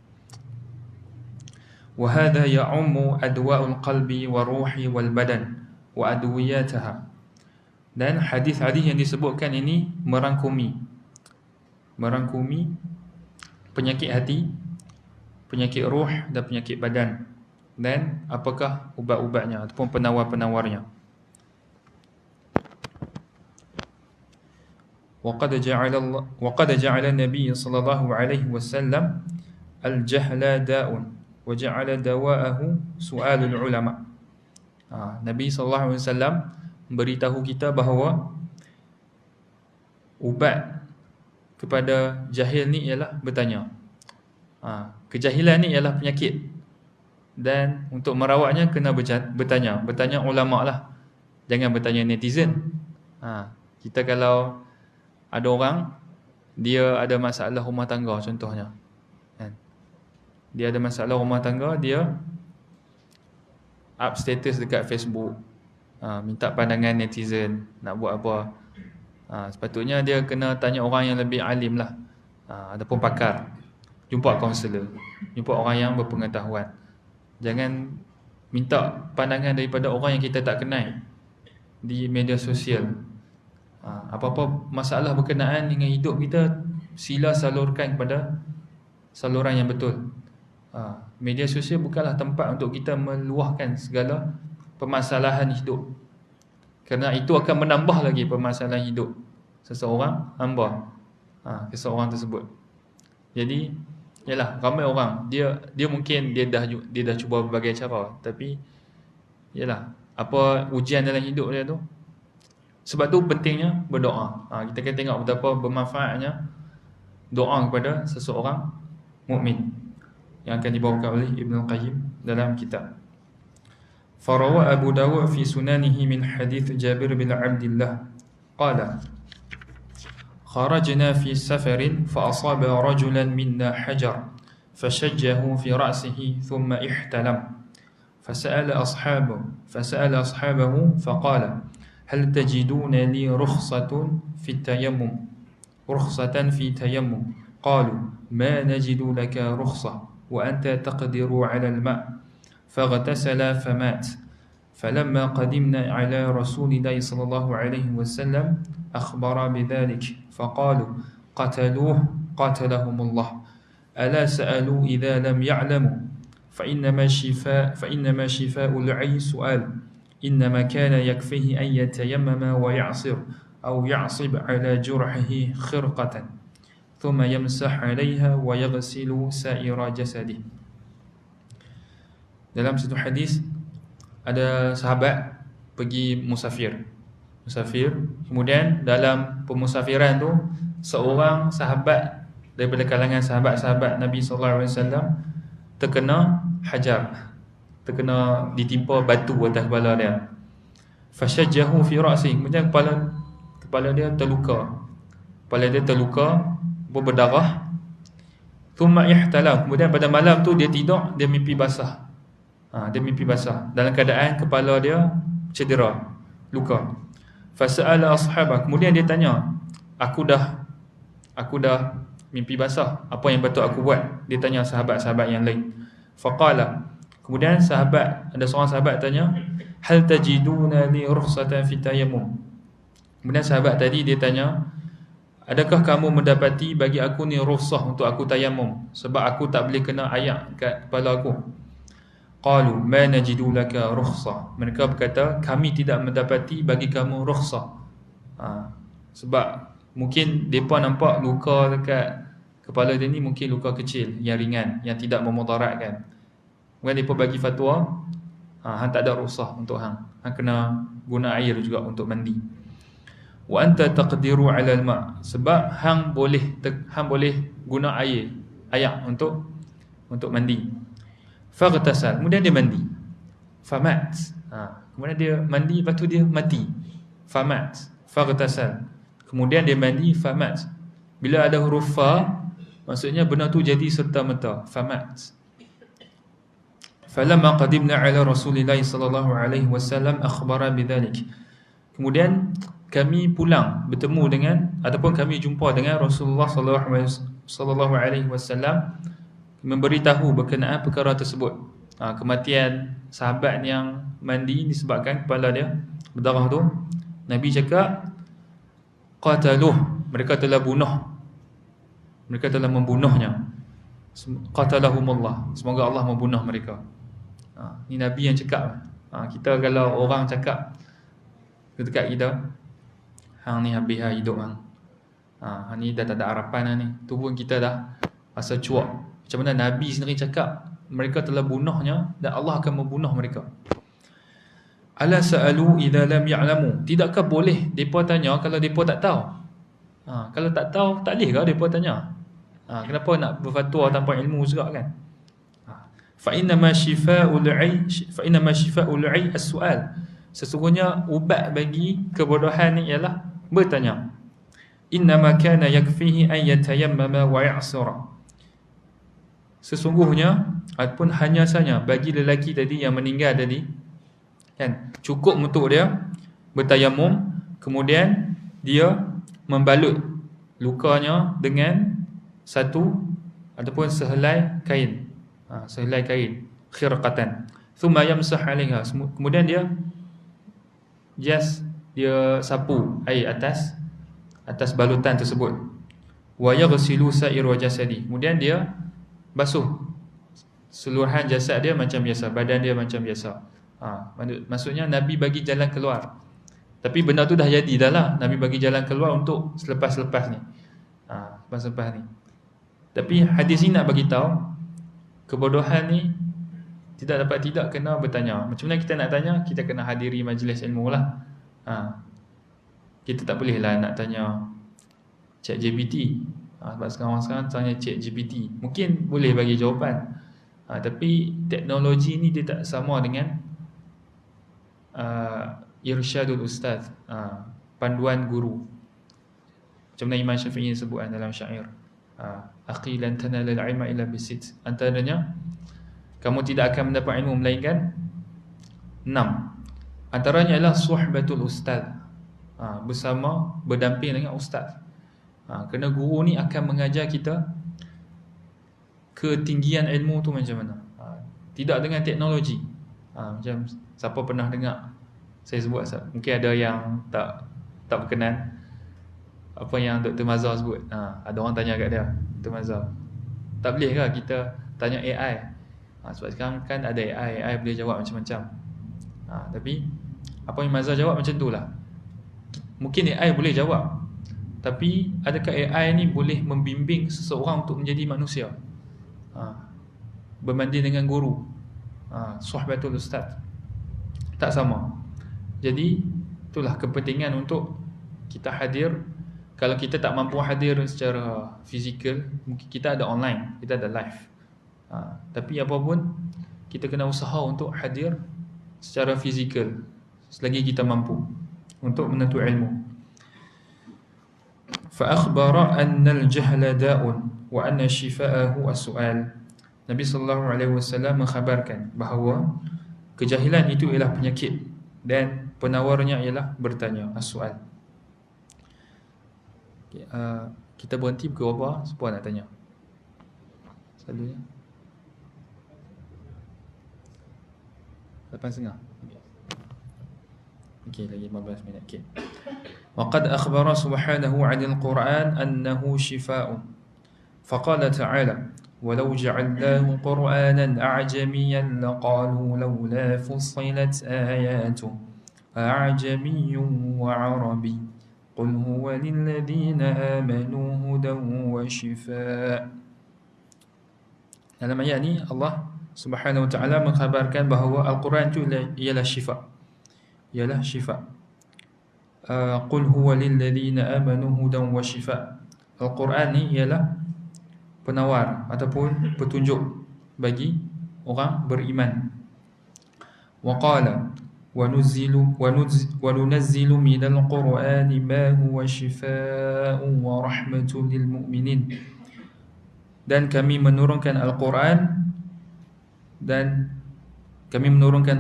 Wa hadha ya'ummu adwa'ul qalbi wa ruhi wal badan wa adwiyataha. Dan hadis-hadis yang disebutkan ini merangkumi penyakit hati, penyakit roh dan penyakit badan, dan apakah ubat-ubatnya ataupun penawar-penawarnya. وقد جعل النبي صلى الله عليه وسلم الجهل داء وجعل دواءه سؤال العلماء. Nabi SAW beritahu kita bahawa ubat kepada jahil ni ialah bertanya. Kejahilan ni ialah penyakit Dan untuk merawatnya kena bertanya ulama lah. Jangan bertanya netizen. Kita kalau ada orang dia ada masalah rumah tangga contohnya, kan? Dia ada masalah rumah tangga, dia up status dekat Facebook, minta pandangan netizen nak buat apa. Sepatutnya dia kena tanya orang yang lebih alim lah, ataupun pakar. Jumpa kaunselor, jumpa orang yang berpengetahuan. Jangan minta pandangan daripada orang yang kita tak kenal di media sosial. Apa-apa masalah berkenaan dengan hidup kita, sila salurkan kepada saluran yang betul. Media sosial bukanlah tempat untuk kita meluahkan segala permasalahan hidup, kerana itu akan menambah lagi permasalahan hidup seseorang hamba, seseorang tersebut. Jadi yalah, ramai orang dia mungkin dia dah cuba berbagai cara, tapi yalah, apa ujian dalam hidup dia tu. Sebab tu pentingnya berdoa. Kita akan tengok betapa bermanfaatnya doa kepada seseorang mukmin, yang akan dibawakan oleh Ibn Al-Qayyim dalam kitab. Farawa Abu Dawud fi sunanihi min hadith Jabir bin Abdullah qala kharajna fi safarin fa asaba rajulan minna hajar fashajjahu fi ra'sihi thumma ihtalam فسأل أصحابه فقال هل تجدون لي رخصة في التيمم قالوا ما نجد لك رخصة وأنت تقدر على الماء فاغتسل فمات فلما قدمنا على رسول الله صلى الله عليه وسلم أخبر بذلك فقالوا قتلوه قاتلهم الله ألا سألوا إذا لم يعلموا فإنما شفاء العي سؤال إنما كان يكفيه أن يتيمم ويعصر أو يعصب على جرحه خرقة ثم يمسح عليها ويغسل سائر جسده. Dalam satu hadis, ada sahabat pergi musafir. Kemudian dalam pemusafiran tu, seorang sahabat daripada kalangan sahabat-sahabat Nabi sallallahu alaihi wasallam terkena hajar, terkena ditimpa batu atas kepala dia. Fashajjahu fi ra'si, kemudian kepala dia terluka. Berdarah. Thumma ihtalam, kemudian pada malam tu dia tidur, dia mimpi basah. Dalam keadaan kepala dia cedera, luka. Fasa'ala ashabah, kemudian dia tanya, aku dah mimpi basah, apa yang patut aku buat? Dia tanya sahabat-sahabat yang lain. Faqala, kemudian ada seorang sahabat tanya, hal tajiduna li rukhsatan fi tayammum. Kemudian sahabat tadi dia tanya, adakah kamu mendapati bagi aku ni rukhsah untuk aku tayammum, sebab aku tak boleh kena ayak kat kepala aku. Qalu ma najidu laka rukhsah, mereka berkata kami tidak mendapati bagi kamu rukhsah. Sebab mungkin mereka nampak luka dekat kepala dia ni mungkin luka kecil, yang ringan, yang tidak memudaratkan. Kemudian mereka bagi fatwa, hang tak ada rukhsah untuk hang kena guna air juga untuk mandi. Wa anta taqdiru 'ala al-ma', sebab hang boleh guna air untuk mandi. Faghtasal, kemudian dia mandi. Famat, kemudian dia mandi, lepas tu dia mati. Famat, faghtasal, kemudian dia mandi. Famat, bila ada huruf fa, maksudnya benda tu jadi serta-merta. Famat. Falamma qadimna 'ala Rasulillah sallallahu alaihi wasallam akhbara bidzalik, kemudian kami pulang bertemu dengan, ataupun kami jumpa dengan Rasulullah sallallahu alaihi wasallam, memberitahu berkenaan perkara tersebut. Kematian sahabat yang mandi disebabkan kepala dia berdarah tu. Nabi cakap, qataluh, mereka telah membunuhnya. Qatalahumullah, semoga Allah membunuh mereka. Ni Nabi yang cakap. Kita kalau orang cakap dekat kita, hang ni habis hidup hang, hang ni dah tak ada harapan ni, tu pun kita dah rasa cuak. Macam mana Nabi sendiri cakap mereka telah bunuhnya dan Allah akan membunuh mereka. Ala sa'alu idza lam ya'lamu, tidakkah boleh depa tanya kalau depa tak tahu? Kalau tak tahu, tak boleh ke depa tanya? Kenapa nak berfatwa tanpa ilmu juga kan? Fa inna ma shifa'ul 'ai as-su'al. Sesungguhnya ubat bagi kebodohan ni ialah bertanya. Inna ma kana yakfihi an yatayammama wa ya'sura. Sesungguhnya ataupun hanya saja bagi lelaki tadi yang meninggal tadi, kan, cukup untuk dia bertayamum, kemudian dia membalut lukanya dengan satu ataupun sehelai kain, sehelai kain, khirqatan, thumma yamsah 'alaiha, kemudian dia dia sapu air atas balutan tersebut. Wa yaghsilu sa'ir jasadi, kemudian dia basuh seluruhan jasad dia macam biasa, badan dia macam biasa. Maksudnya Nabi bagi jalan keluar. Tapi benda tu dah jadi dah lah. Nabi bagi jalan keluar untuk selepas-lepas ni. Selepas ni. Tapi hadis ni nak bagi tahu kebodohan ni tidak kena bertanya. Macam mana kita nak tanya? Kita kena hadiri majlis ilmu lah. Kita tak boleh lah nak tanya ChatGPT. Sebab sekarang tanya ChatGPT, mungkin boleh bagi jawapan. Tapi teknologi ni dia tak sama dengan irsyadul ustaz, panduan guru. Macam mana Imam Syafi'i sebut dalam syair, aqilan tanala al-ilma illa bisit. Antaranya, kamu tidak akan mendapat ilmu melainkan 6. Antaranya adalah suhbatul ustaz, berdamping dengan ustaz. Kerana guru ni akan mengajar kita ketinggian ilmu tu macam mana. Tidak dengan teknologi. Macam siapa pernah dengar saya sebut, mungkin ada yang tak berkenan apa yang Dr. Mazhar sebut. Ada orang tanya kat dia, Dr. Mazhar, tak boleh ke kita tanya AI? Sebab sekarang kan ada AI boleh jawab macam-macam. Tapi apa yang Mazhar jawab macam tu lah. Mungkin AI boleh jawab, tapi adakah AI ni boleh membimbing seseorang untuk menjadi manusia? Berbanding dengan guru, suhbatul ustaz, tak sama. Jadi itulah kepentingan untuk kita hadir. Kalau kita tak mampu hadir secara fizikal, mungkin kita ada online, kita ada live. Tapi apapun, kita kena usaha untuk hadir secara fizikal selagi kita mampu untuk menuntut ilmu. Fa akhbara anna al-jahla da'un wa anna shifa'ahu as-su'al. Nabi sallallahu alaihi wasallam mengkhabarkan bahawa kejahilan itu ialah penyakit dan penawarnya ialah bertanya, as-su'al. Kita berhenti pukul berapa? Siapa nak tanya? Selalunya 8.30. Okey, lagi 15 minit. Okey. Waqad akhbara subhanahu 'anil Qur'an annahu shifaa'un. Faqala ta'ala: "Walau ja'alnahu Qur'anan a'jamiyyan laqalu laula fussilat ayatuhu a'jamiyyun wa 'arabiy. Qul huwa lilladhina amanu hudan wa shifaa." Dalam ayat ni Allah Subhanahu wa ta'ala mengkhabarkan bahawa Al-Quran itu ialah syifa. Ialah syifa. Qul huwa lilladhina amanu hudan wa shifaa. Al-Quran ni ialah penawar ataupun petunjuk bagi orang beriman. Wa qala wa nunazzilu minal Qur'ani ma huwa shifaa'un wa rahmatun lil mu'minin. Dan kami menurunkan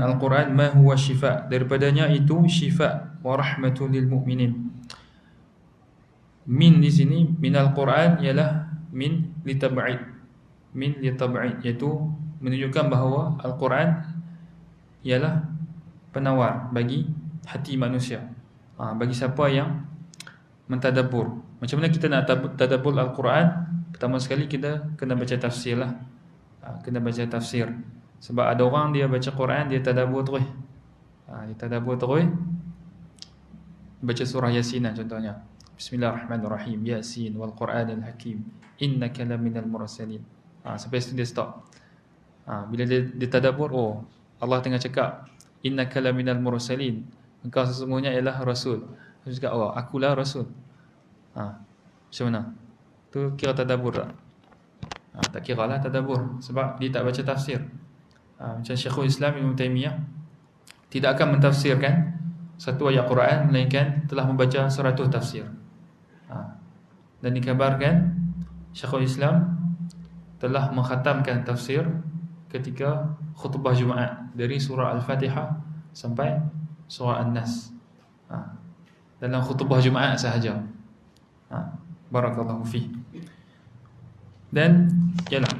Al-Quran ma huwa shifa', daripadanya itu shifa' wa rahmatul lil mu'minin. Min di sini minal Quran ialah min litab'id, iaitu menunjukkan bahawa Al-Quran ialah penawar bagi hati manusia, bagi siapa yang mentadabbur. Macam mana kita nak tadabbur Al-Quran? Pertama sekali kita kena baca tafsir lah. Kena baca tafsir. Sebab ada orang dia baca Quran, dia tadabbur terus. Baca surah Yasin contohnya. Bismillahirrahmanirrahim. Yasin wal Qur'anil Hakim. Innaka laminal mursalin. Sampai situ dia stop. Bila dia tadabbur, Allah tengah cakap innaka laminal mursalin. Engkau sesungguhnya ialah rasul. Dia cakap, akulah rasul. Macam mana? Tu kira tadabbur tak? Tak kira lah tadabbur, sebab dia tak baca tafsir. Macam Syekhul Islam Ibn Taymiyah tidak akan mentafsirkan satu ayat Quran melainkan telah membaca 100 tafsir. Dan dikabarkan Syekhul Islam telah mengkhatamkan tafsir ketika khutbah Jumaat dari surah Al-Fatihah sampai surah An-Nas, dalam khutbah Jumaat sahaja. Barakallahu fi. Dan yalah,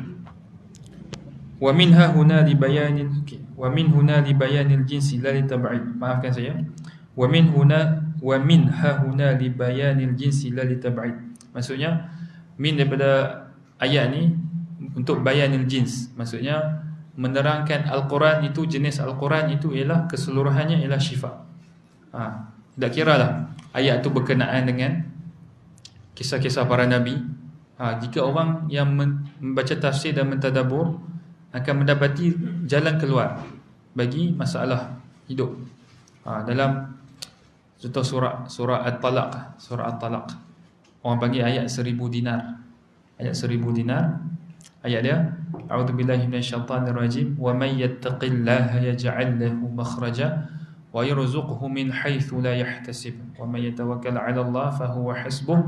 wa minha huna li bayanil wa min huna li bayanil jinsi la li tab'id. Maafkan saya. Wa minha huna li bayanil jinsi la li tab'id. Maksudnya min daripada ayat ni untuk bayanil jins, maksudnya menerangkan Al-Quran itu, jenis Al-Quran itu ialah keseluruhannya ialah syifa. Tak kiralah ayat itu berkenaan dengan kisah-kisah para nabi. Jika orang yang membaca tafsir dan mentadabbur akan mendapati jalan keluar bagi masalah hidup. Dalam contoh surah At-Talaq, orang panggil ayat 1000 dinar. Ayat 1000 dinar, ayat dia, a'udzubillahi minasyaitonirrajim, wa may yattaqillaha yaj'al lahu makhraja wa yarzuqhu min haitsu la yahtasib wa may yatawakkal 'ala Allah fa huwa hasbuh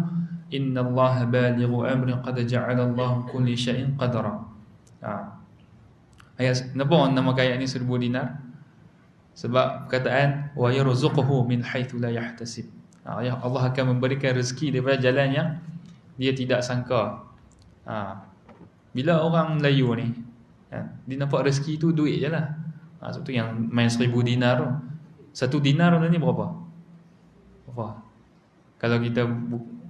innallaha balighu amri qad ja'ala Allahu kulli syai'in qadara. Ayat kenapa orang namakan ayat ni 1000 dinar? Sebab perkataan wa yarzuqhu min haitsu la yahtasib. Allah akan memberikan rezeki daripada jalan yang dia tidak sangka. Bila orang Melayu ni, dia nampak rezeki tu duit je lah. Sebab tu yang main 1000 dinar tu. 1 dinar ni berapa? Kalau kita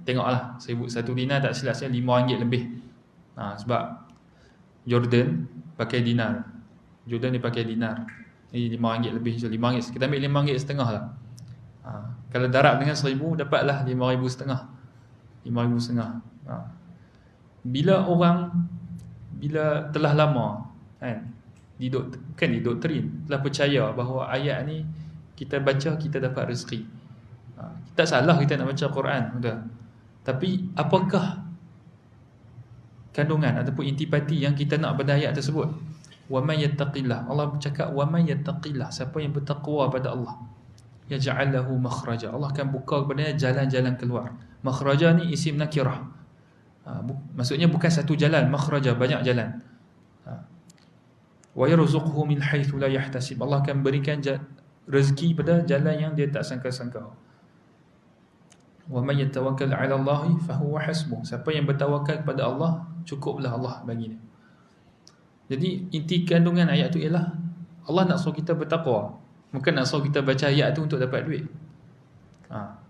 tengoklah 1 dinar tak silap saya RM5 lebih. Sebab Jordan pakai dinar. Jordan dia pakai dinar. Ini RM5 lebih. So RM5, kita ambil RM5.5 lah. Kalau darab dengan 1000 dapatlah RM5.5. RM5.5. Bila telah lama didoktrin, telah percaya bahawa ayat ni kita baca kita dapat rezeki. Tak salah kita nak baca Quran, betul. Tapi apakah kandungan ataupun intipati yang kita nak pada ayat tersebut? Wa may yattaqillah. Allah bercakap wa may yattaqillah, siapa yang bertakwa pada Allah, yaj'al lahu makhraja. Allah akan buka kepadanya jalan-jalan keluar. Makhraja ni isim nakirah. Maksudnya bukan satu jalan, makhraja banyak jalan. Wa yarzuqhu min haitsu la yahtasib. Allah akan berikan rezeki pada jalan yang dia tak sangka-sangka. Wa may yatawakkal 'ala Allah fa huwa hasbuh. Siapa yang bertawakal kepada Allah, cukuplah Allah bagi dia. Jadi inti kandungan ayat tu ialah Allah nak suruh kita bertakwa, bukan nak suruh kita baca ayat tu untuk dapat duit.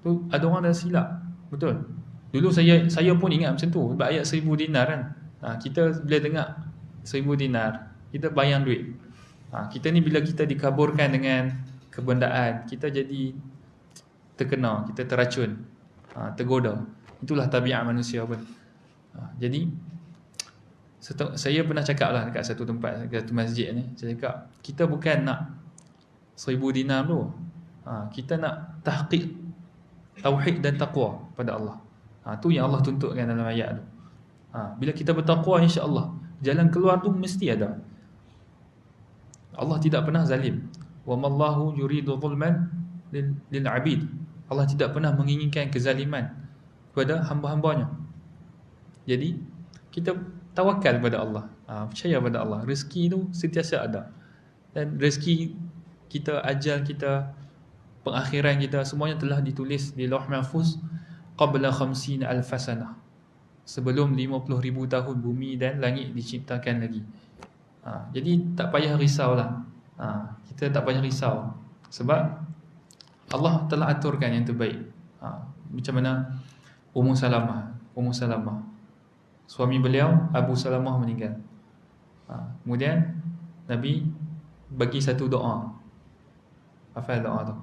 Tu ada orang dah silap. Betul. Dulu saya pun ingat macam tu, sebab ayat 1000 dinar kan. Kita bila dengar 1000 dinar, kita bayang duit. Kita ni bila kita dikaburkan dengan kebendaan, kita jadi terkena, kita terracun, tergoda. Itulah tabiat manusia pun. Jadi saya pernah cakap lah dekat satu tempat, dekat satu masjid ni, saya cakap kita bukan nak 1000 dinar tu. Kita nak tahqiq tauhid dan taqwa pada Allah. Tu yang Allah tuntutkan dalam ayat tu. Bila kita bertakwa, insya-Allah jalan keluar tu mesti ada. Allah tidak pernah zalim. Wa mallahu yuridu zulman lil 'abid. Allah tidak pernah menginginkan kezaliman kepada hamba-hambanya. Jadi kita tawakal pada Allah, percaya pada Allah. Rezeki tu sentiasa ada. Dan rezeki kita, ajal kita, pengakhiran kita, semuanya telah ditulis di Lauh Mahfuz qabla 50,000 sanah. Sebelum 50,000 tahun bumi dan langit diciptakan lagi. Jadi tak payah risaulah. Kita tak payah risau sebab Allah telah aturkan yang terbaik. Macam mana Ummu Salamah, suami beliau Abu Salamah meninggal. Kemudian Nabi bagi satu doa. Hafal doa tu?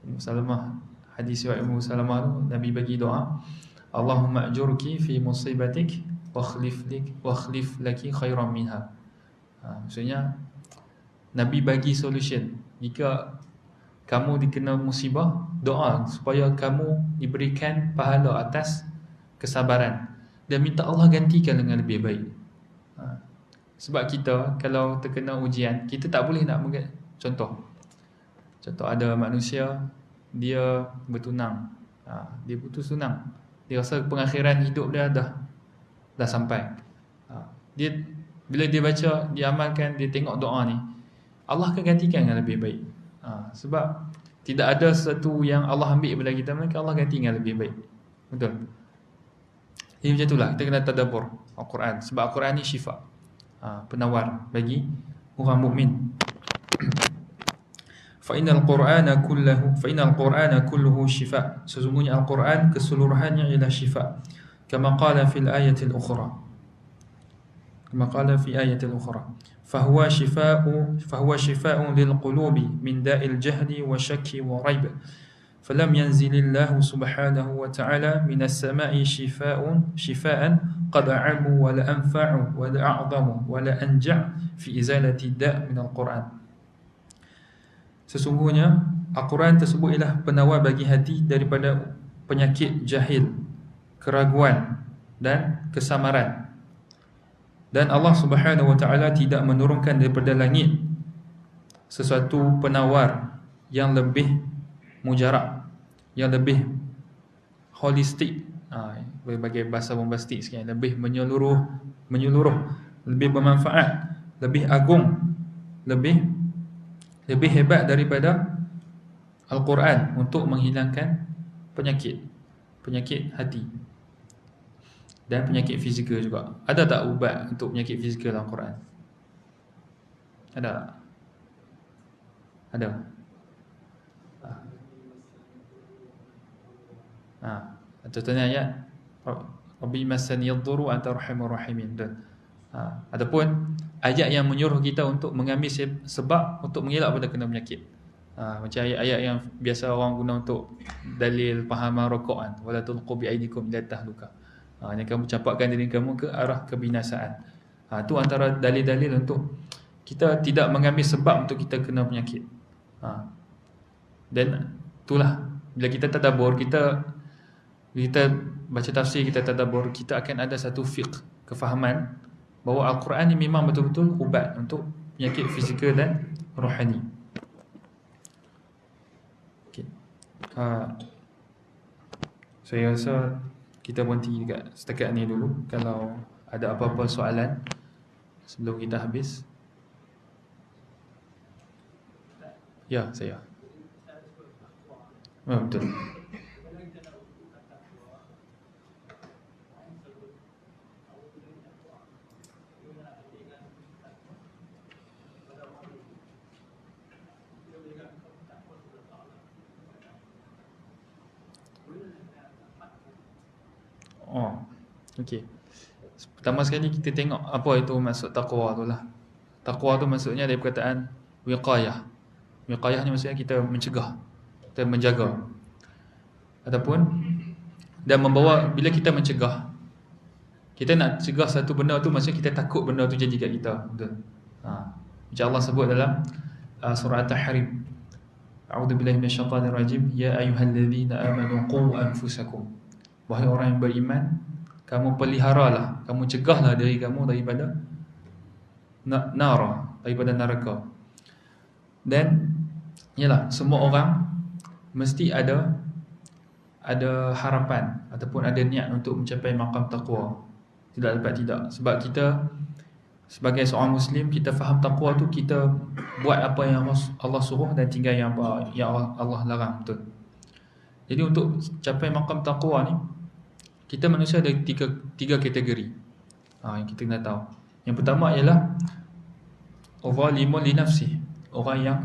Ummu Salamah, hadis riwayat Ummu Salamah tu, Nabi bagi doa, Allahumma ajurki fi musibatik wa khlif laki khairan minha. Maksudnya Nabi bagi solution. Jika kamu dikena musibah, doa supaya kamu diberikan pahala atas kesabaran dan minta Allah gantikan dengan lebih baik. Sebab kita kalau terkena ujian, kita tak boleh nak contoh ada manusia dia bertunang, dia putus tunang, dia rasa pengakhiran hidup dia dah sampai. Dia bila dia baca, dia amalkan, dia tengok doa ni, Allah akan gantikan yang lebih baik. Sebab tidak ada sesuatu yang Allah ambil daripada kita, melainkan Allah ganti yang lebih baik. Betul. Jadi macam itulah kita kena tadabbur Al-Quran, sebab Al-Quran ni syifa, penawar bagi orang mukmin. Fa innal Qur'ana kulluhu shifa. Sesungguhnya Al-Quran keseluruhannya ialah syifa. Kama qala fil ayatil ukhra. Kama qala fi ayatil ukhra. Fahuwa shifa'un lil qulubi min da'il jahli wa syakki wa raib. Falam yanzilillahu subhanahu wa ta'ala minas sama'i shifa'an qad a'amu wa la anfa'u wa la a'zamu wa la anja' fi izalati da' minal Qur'an. Sesungguhnya Al-Quran tersebut ialah penawar bagi hati daripada penyakit jahil, keraguan dan kesamaran. Dan Allah Subhanahu wa ta'ala tidak menurunkan daripada langit sesuatu penawar yang lebih mujarab, yang lebih holistik, berbagai bahasa bombastik sikit, lebih menyeluruh, lebih bermanfaat, lebih agung, lebih hebat daripada Al-Quran untuk menghilangkan penyakit hati dan penyakit fizikal juga. Ada tak ubat untuk penyakit fizikal dalam Quran? Ada tak? Ada. Contohnya ayat Rabbi massani yadhurru anta arhamur rahimin. Ataupun ayat yang menyuruh kita untuk mengambil sebab untuk mengelak pada kena penyakit. Macam ayat-ayat yang biasa orang guna untuk dalil pahaman rokok kan, wala tulqu bi aidikum ila tahluka. Yang kamu campakkan diri kamu ke arah kebinasaan. Itu antara dalil-dalil untuk kita tidak mengambil sebab untuk kita kena penyakit. Dan itulah bila kita tadabbur, kita baca tafsir, kita tadabbur, kita akan ada satu fiqh, kefahaman bahawa Al-Quran ni memang betul-betul ubat untuk penyakit fizikal dan rohani. Okay. Saya rasa kita berhenti dekat setakat ni dulu. Kalau ada apa-apa soalan sebelum kita habis. Ya, saya. Betul. Okey. Pertama sekali kita tengok apa itu maksud taqwa tu lah. Taqwa tu maksudnya dari perkataan wiqayah. Wiqayah ni maksudnya kita mencegah, kita menjaga. Ataupun dan membawa, bila kita mencegah, kita nak cegah satu benda tu, maksudnya kita takut benda tu jadi kat kita. Betul. Macam Allah sebut dalam surah At-Tahrim. A'udzubillahi minasyaitanir rajim. Ya ayyuhallazina amanu qu anfusakum. Wahai orang yang beriman, kamu peliharalah, kamu cegahlah diri kamu daripada nara, daripada neraka. Dan yalah, semua orang mesti ada harapan ataupun ada niat untuk mencapai maqam taqwa. Tidak dapat tidak. Sebab kita sebagai seorang Muslim, kita faham taqwa tu kita buat apa yang Allah suruh dan tinggal yang apa yang Allah larang. Betul. Jadi untuk capai maqam taqwa ni, kita manusia ada tiga kategori yang kita kena tahu. Yang pertama ialah zalimun li nafsi, orang yang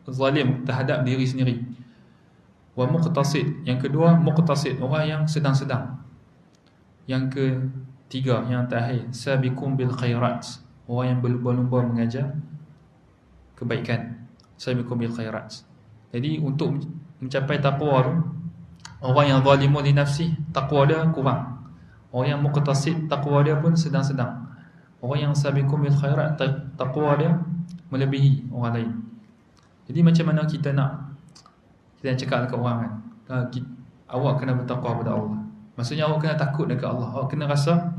zalim terhadap diri sendiri. Wa muqtasid, yang kedua muqtasid, orang yang sedang-sedang. Yang ketiga, yang terakhir, sabiqum bil khairat, orang yang berlumba-lumba mengajar kebaikan. Sabiqum bil khairat. Jadi untuk mencapai taqwa tu, orang yang zalimun li nafsi, taqwa dia kurang. Orang yang muqtasid, taqwa dia pun sedang-sedang. Orang yang sabiqum bil khairat, taqwa dia melebihi orang lain. Jadi macam mana kita nak cakap dekat orang kan, awak kena bertakwa kepada Allah. Maksudnya awak kena takut dekat Allah. Awak kena rasa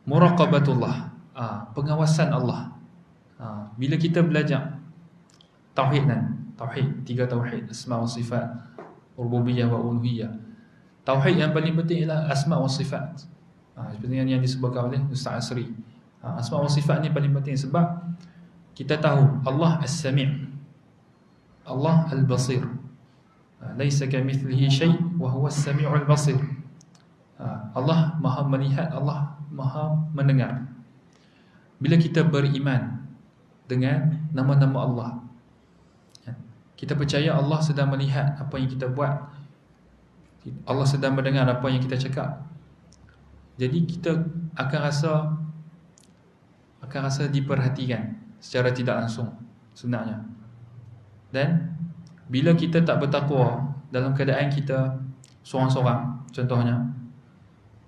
muraqabatullah. pengawasan Allah. Bila kita belajar tauhid tauhid, 3 tauhid, asma wa sifat, rububiyah wa uluhiyah. Tauhid yang paling penting ialah asma wa sifat. Seperti yang disebutkan oleh Ustaz Asri. Asma wa sifat ni paling penting sebab kita tahu Allah As-Sami', Allah Al-Basir. Laisa kamithlihi syai' wa huwa as-sami'ul basir. Allah Maha melihat, Allah Maha mendengar. Bila kita beriman dengan nama-nama Allah, kita percaya Allah sedang melihat apa yang kita buat, Allah sedang mendengar apa yang kita cakap. Jadi kita akan rasa diperhatikan secara tidak langsung sebenarnya. Dan bila kita tak bertakwa dalam keadaan kita seorang-seorang, contohnya,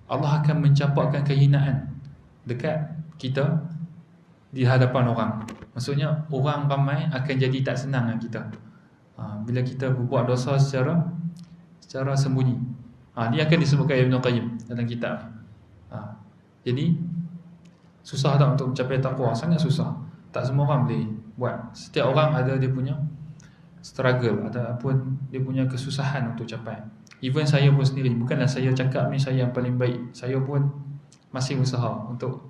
Allah akan mencampakkan kehinaan dekat kita di hadapan orang. Maksudnya orang ramai akan jadi tak senang dengan kita bila kita berbuat dosa secara sembunyi. Dia akan disebutkan Ibn Qayyim dalam kitab. Jadi susah tak untuk mencapai takwa? Sangat susah. Tak semua orang boleh buat. Setiap orang ada dia punya struggle, ataupun dia punya kesusahan untuk capai. Even saya pun sendiri, bukanlah saya cakap ni saya yang paling baik, saya pun masih usaha untuk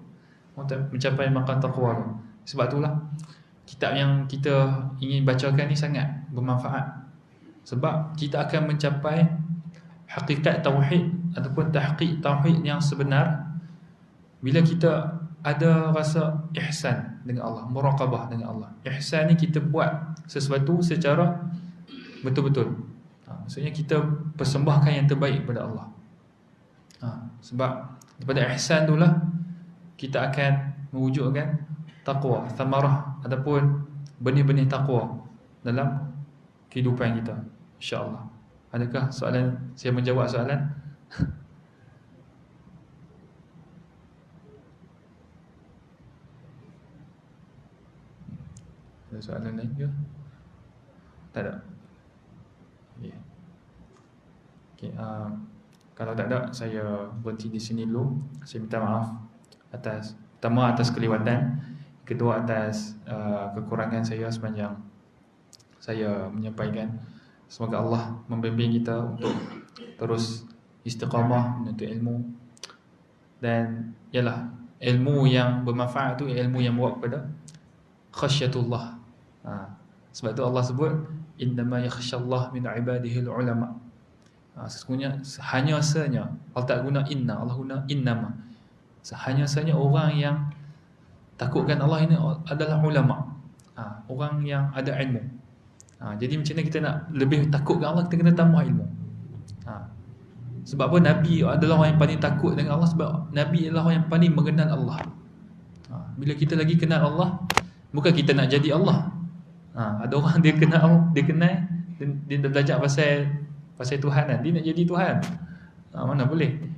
mencapai maqam taqwa tu. Sebab itulah kitab yang kita ingin bacakan ni sangat bermanfaat, sebab kita akan mencapai hakikat tauhid ataupun tahqiq tauhid yang sebenar bila kita ada rasa ihsan dengan Allah, muraqabah dengan Allah. Ihsan ni kita buat sesuatu secara betul-betul. Maksudnya kita persembahkan yang terbaik kepada Allah. Sebab daripada ihsan itulah kita akan mewujudkan taqwa, thamarah ataupun benih-benih taqwa dalam kehidupan kita, insya-Allah. Adakah soalan? Saya menjawab soalan? Ada soalan lain ke? Tak ada. Okay. Kalau tak ada, saya berhenti di sini dulu. Saya minta maaf pertama atas kelewatan, kedua atas kekurangan saya sepanjang saya menyampaikan. Semoga Allah membimbing kita untuk terus istiqamah menuntut ilmu, dan ialah ilmu yang bermanfaat tu ilmu yang membawa kepada khasyatullah. Sebab tu Allah sebut innama yakhshallah min ibadihi ulama. Sesungguhnya hanya sahaja Allah tak guna inna, Allah guna innama. Hanya sahaja orang yang takutkan Allah ini adalah ulama, orang yang ada ilmu. Jadi macam mana kita nak lebih takutkan Allah, kita kena tambah ilmu. Sebab apa? Nabi adalah orang yang paling takut dengan Allah, sebab Nabi adalah orang yang paling mengenal Allah. Bila kita lagi kenal Allah, bukan kita nak jadi Allah. Ada orang dia kenal, dia dah belajar pasal Tuhan kan, dia nak jadi Tuhan. Mana boleh.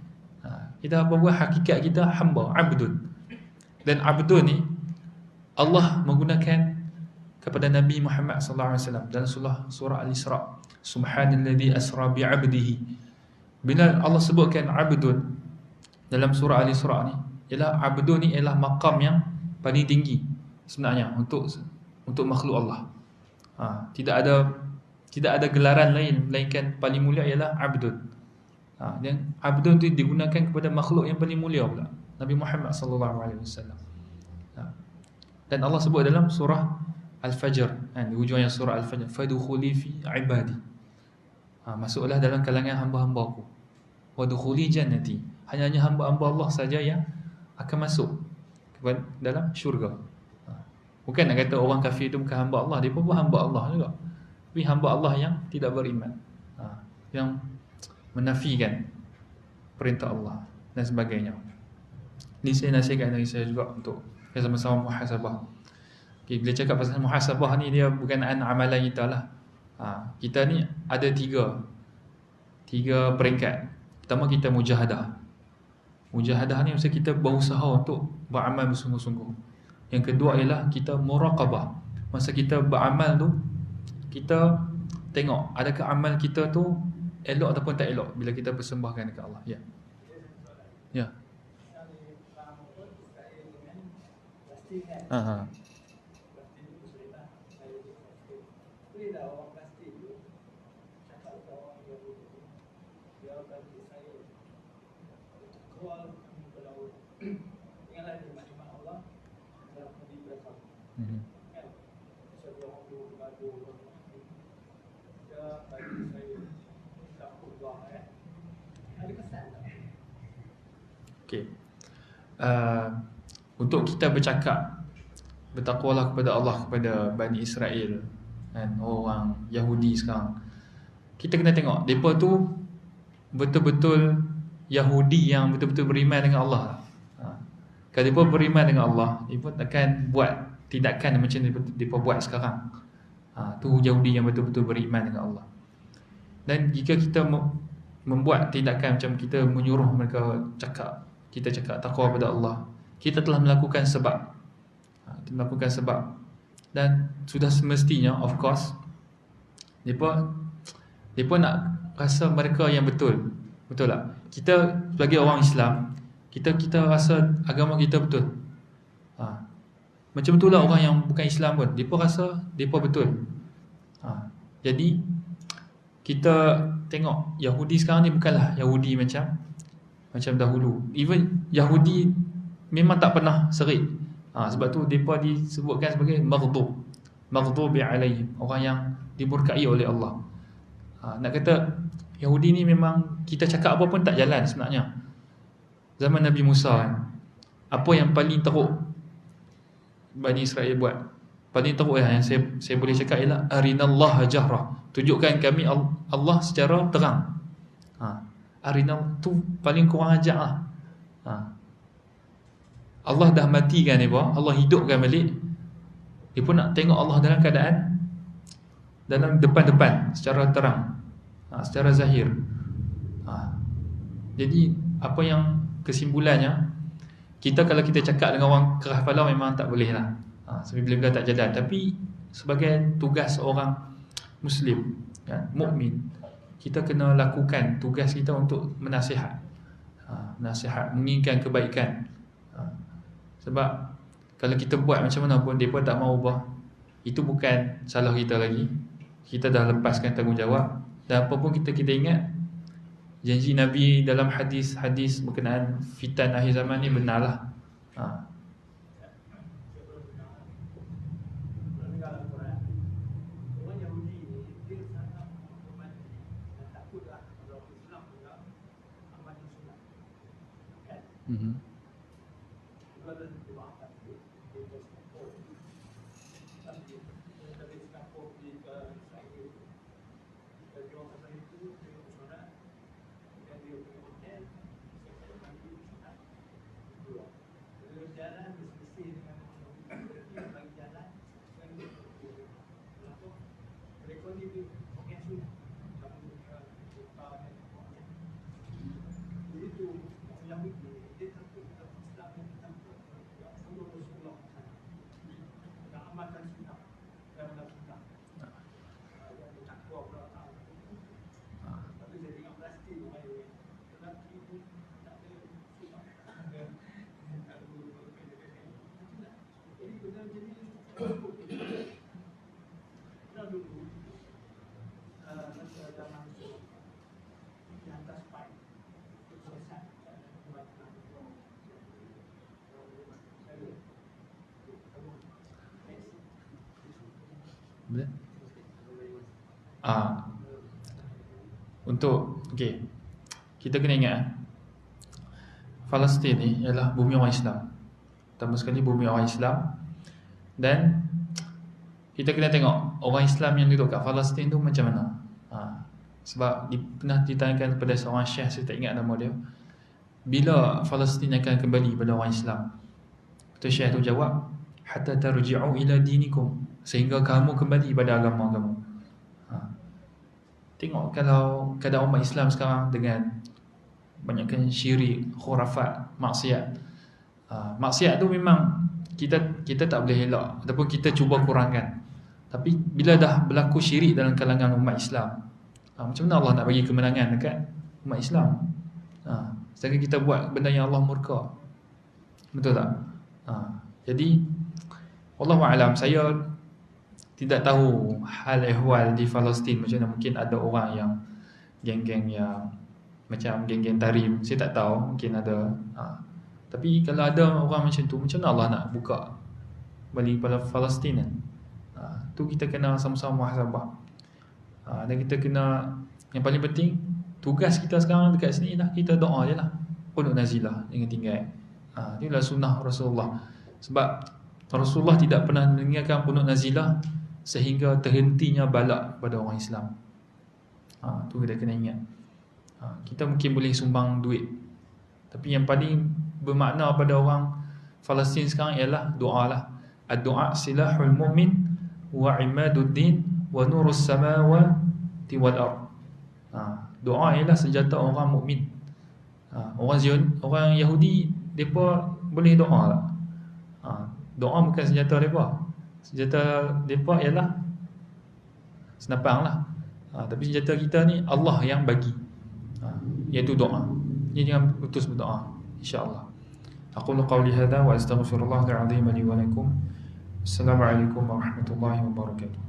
Kita apa buat, hakikat kita hamba, abdun. Dan abdun ni Allah menggunakan kepada Nabi Muhammad sallallahu alaihi wasallam dalam surah Al-Isra. Subhanalladzi asra bi 'abdihi. Bila Allah sebutkan abdun dalam surah Al-Isra ni, ialah abdun ni ialah maqam yang paling tinggi sebenarnya untuk makhluk Allah. Tidak ada gelaran lain melainkan paling mulia ialah abdun. Dan abdun tu digunakan kepada makhluk yang paling mulia pula, Nabi Muhammad sallallahu alaihi wasallam. Dan Allah sebut dalam surah Al-Fajr, di hujung surah Al-Fajr, fadkhuli fi ibadi. Masuklah dalam kalangan hamba-hambaku. Wadkhuli jannati. Hanya hamba-hamba Allah saja yang akan masuk ke dalam syurga. Bukan nak kata orang kafir itu bukan hamba Allah, dia pun hamba Allah juga. Tapi hamba Allah yang tidak beriman, yang menafikan perintah Allah dan sebagainya. Ini saya nasihatkan dari saya juga untuk kita sama-sama muhasabah. Okay, bila cakap pasal muhasabah ni, dia berkenaan amalan kita lah. Kita ni ada tiga peringkat. Pertama, kita mujahadah. Mujahadah ni maksudnya kita berusaha untuk beramal bersungguh-sungguh. Yang kedua ialah kita muraqabah. Masa kita beramal tu, kita tengok adakah amal kita tu elok ataupun tak elok bila kita persembahkan dekat Allah. Ya. Ha. Mhm. Okey. Uh, untuk kita bertakwalah kepada Allah, kepada Bani Israel dan orang Yahudi sekarang, kita kena tengok mereka tu betul-betul Yahudi yang betul-betul beriman dengan Allah. Kalau mereka beriman dengan Allah, mereka takkan buat tindakan macam mereka buat sekarang. Tu Yahudi yang betul-betul beriman dengan Allah. Dan jika kita membuat tindakan macam kita menyuruh mereka kita cakap takwa pada Allah, kita telah melakukan sebab. Kita melakukan sebab. Dan sudah semestinya, of course, mereka nak rasa mereka yang betul. Betul tak? Kita sebagai orang Islam, kita rasa agama kita betul. Macam itulah orang yang bukan Islam pun, mereka rasa mereka betul. Jadi kita tengok Yahudi sekarang ni bukanlah Yahudi macam dahulu. Even Yahudi memang tak pernah serik. Sebab tu mereka disebutkan sebagai maghdubi alaihim, orang yang dimurkai oleh Allah. Nak kata Yahudi ni memang kita cakap apa pun tak jalan sebenarnya. Zaman Nabi Musa kan, apa yang paling teruk Bani Israel buat, paling teruk yang saya boleh cakap ialah arinallaha jahrah, tunjukkan kami Allah secara terang. Arinal tu paling kurang ajar lah. Allah dah matikan mereka, Allah hidupkan balik, dia pun nak tengok Allah dalam keadaan dalam depan-depan secara terang, secara zahir. Jadi apa yang kesimpulannya, kalau kita cakap dengan orang keras kepala memang tak boleh lah. Sebab bila-bila tak jalan. Tapi sebagai tugas orang Muslim, mukmin, kita kena lakukan tugas kita untuk menasihat, menginginkan kebaikan. Sebab kalau kita buat macam mana pun mereka tak mau ubah, itu bukan salah kita lagi. Kita dah lepaskan tanggungjawab. Dan apa pun kita ingat janji Nabi dalam hadis berkenaan fitan akhir zaman ni benarlah. Kita kena ingat Palestin ni ialah bumi orang Islam. Pertama sekali bumi orang Islam. Dan kita kena tengok orang Islam yang duduk kat Palestin tu macam mana. Sebab pernah ditanyakan kepada seorang syekh, saya tak ingat nama dia, bila Palestin akan kembali pada orang Islam. Kata syekh tu jawab, hatta tarji'u ila dinikum, sehingga kamu kembali pada agama kamu. Tengok kalau keadaan umat Islam sekarang dengan banyakkan syirik, khurafat, maksiat. Maksiat tu memang kita tak boleh elak ataupun kita cuba kurangkan. Tapi bila dah berlaku syirik dalam kalangan umat Islam, macam mana Allah nak bagi kemenangan dekat umat Islam? Sedangkan kita buat benda yang Allah murka. Betul tak? Jadi Wallahu a'lam, saya tidak tahu hal ehwal di Palestin macam mana. Mungkin ada orang yang geng-geng yang macam geng-geng tarim, saya tak tahu, mungkin ada. Tapi kalau ada orang macam tu, macam mana Allah nak buka balik pada Palestin kan? Tu kita kena sama-sama muhasabah. Dan kita kena, yang paling penting, tugas kita sekarang dekat sini lah, kita doa je lah, qunut nazilah, jangan tinggal. Inilah sunnah Rasulullah. Sebab Rasulullah tidak pernah meninggalkan qunut nazilah sehingga terhentinya balak pada orang Islam. Tu kita kena ingat. Kita mungkin boleh sumbang duit, tapi yang paling bermakna pada orang Palestin sekarang ialah doa lah. Ad-du'a silahul mu'min wa imaduddin wa nurus samawati wal ard. Doa ialah senjata orang mukmin. Orang Yahudi, mereka boleh doa lah. Doa bukan senjata mereka. Senjata mereka ialah senapang lah. Tapi senjata kita ni Allah yang bagi, iaitu doa. Jadi jangan putus berdoa, insya-Allah. Aqulu qawli hadha wa astaghfirullahal azim li wa lakum. Assalamualaikum warahmatullahi wabarakatuh.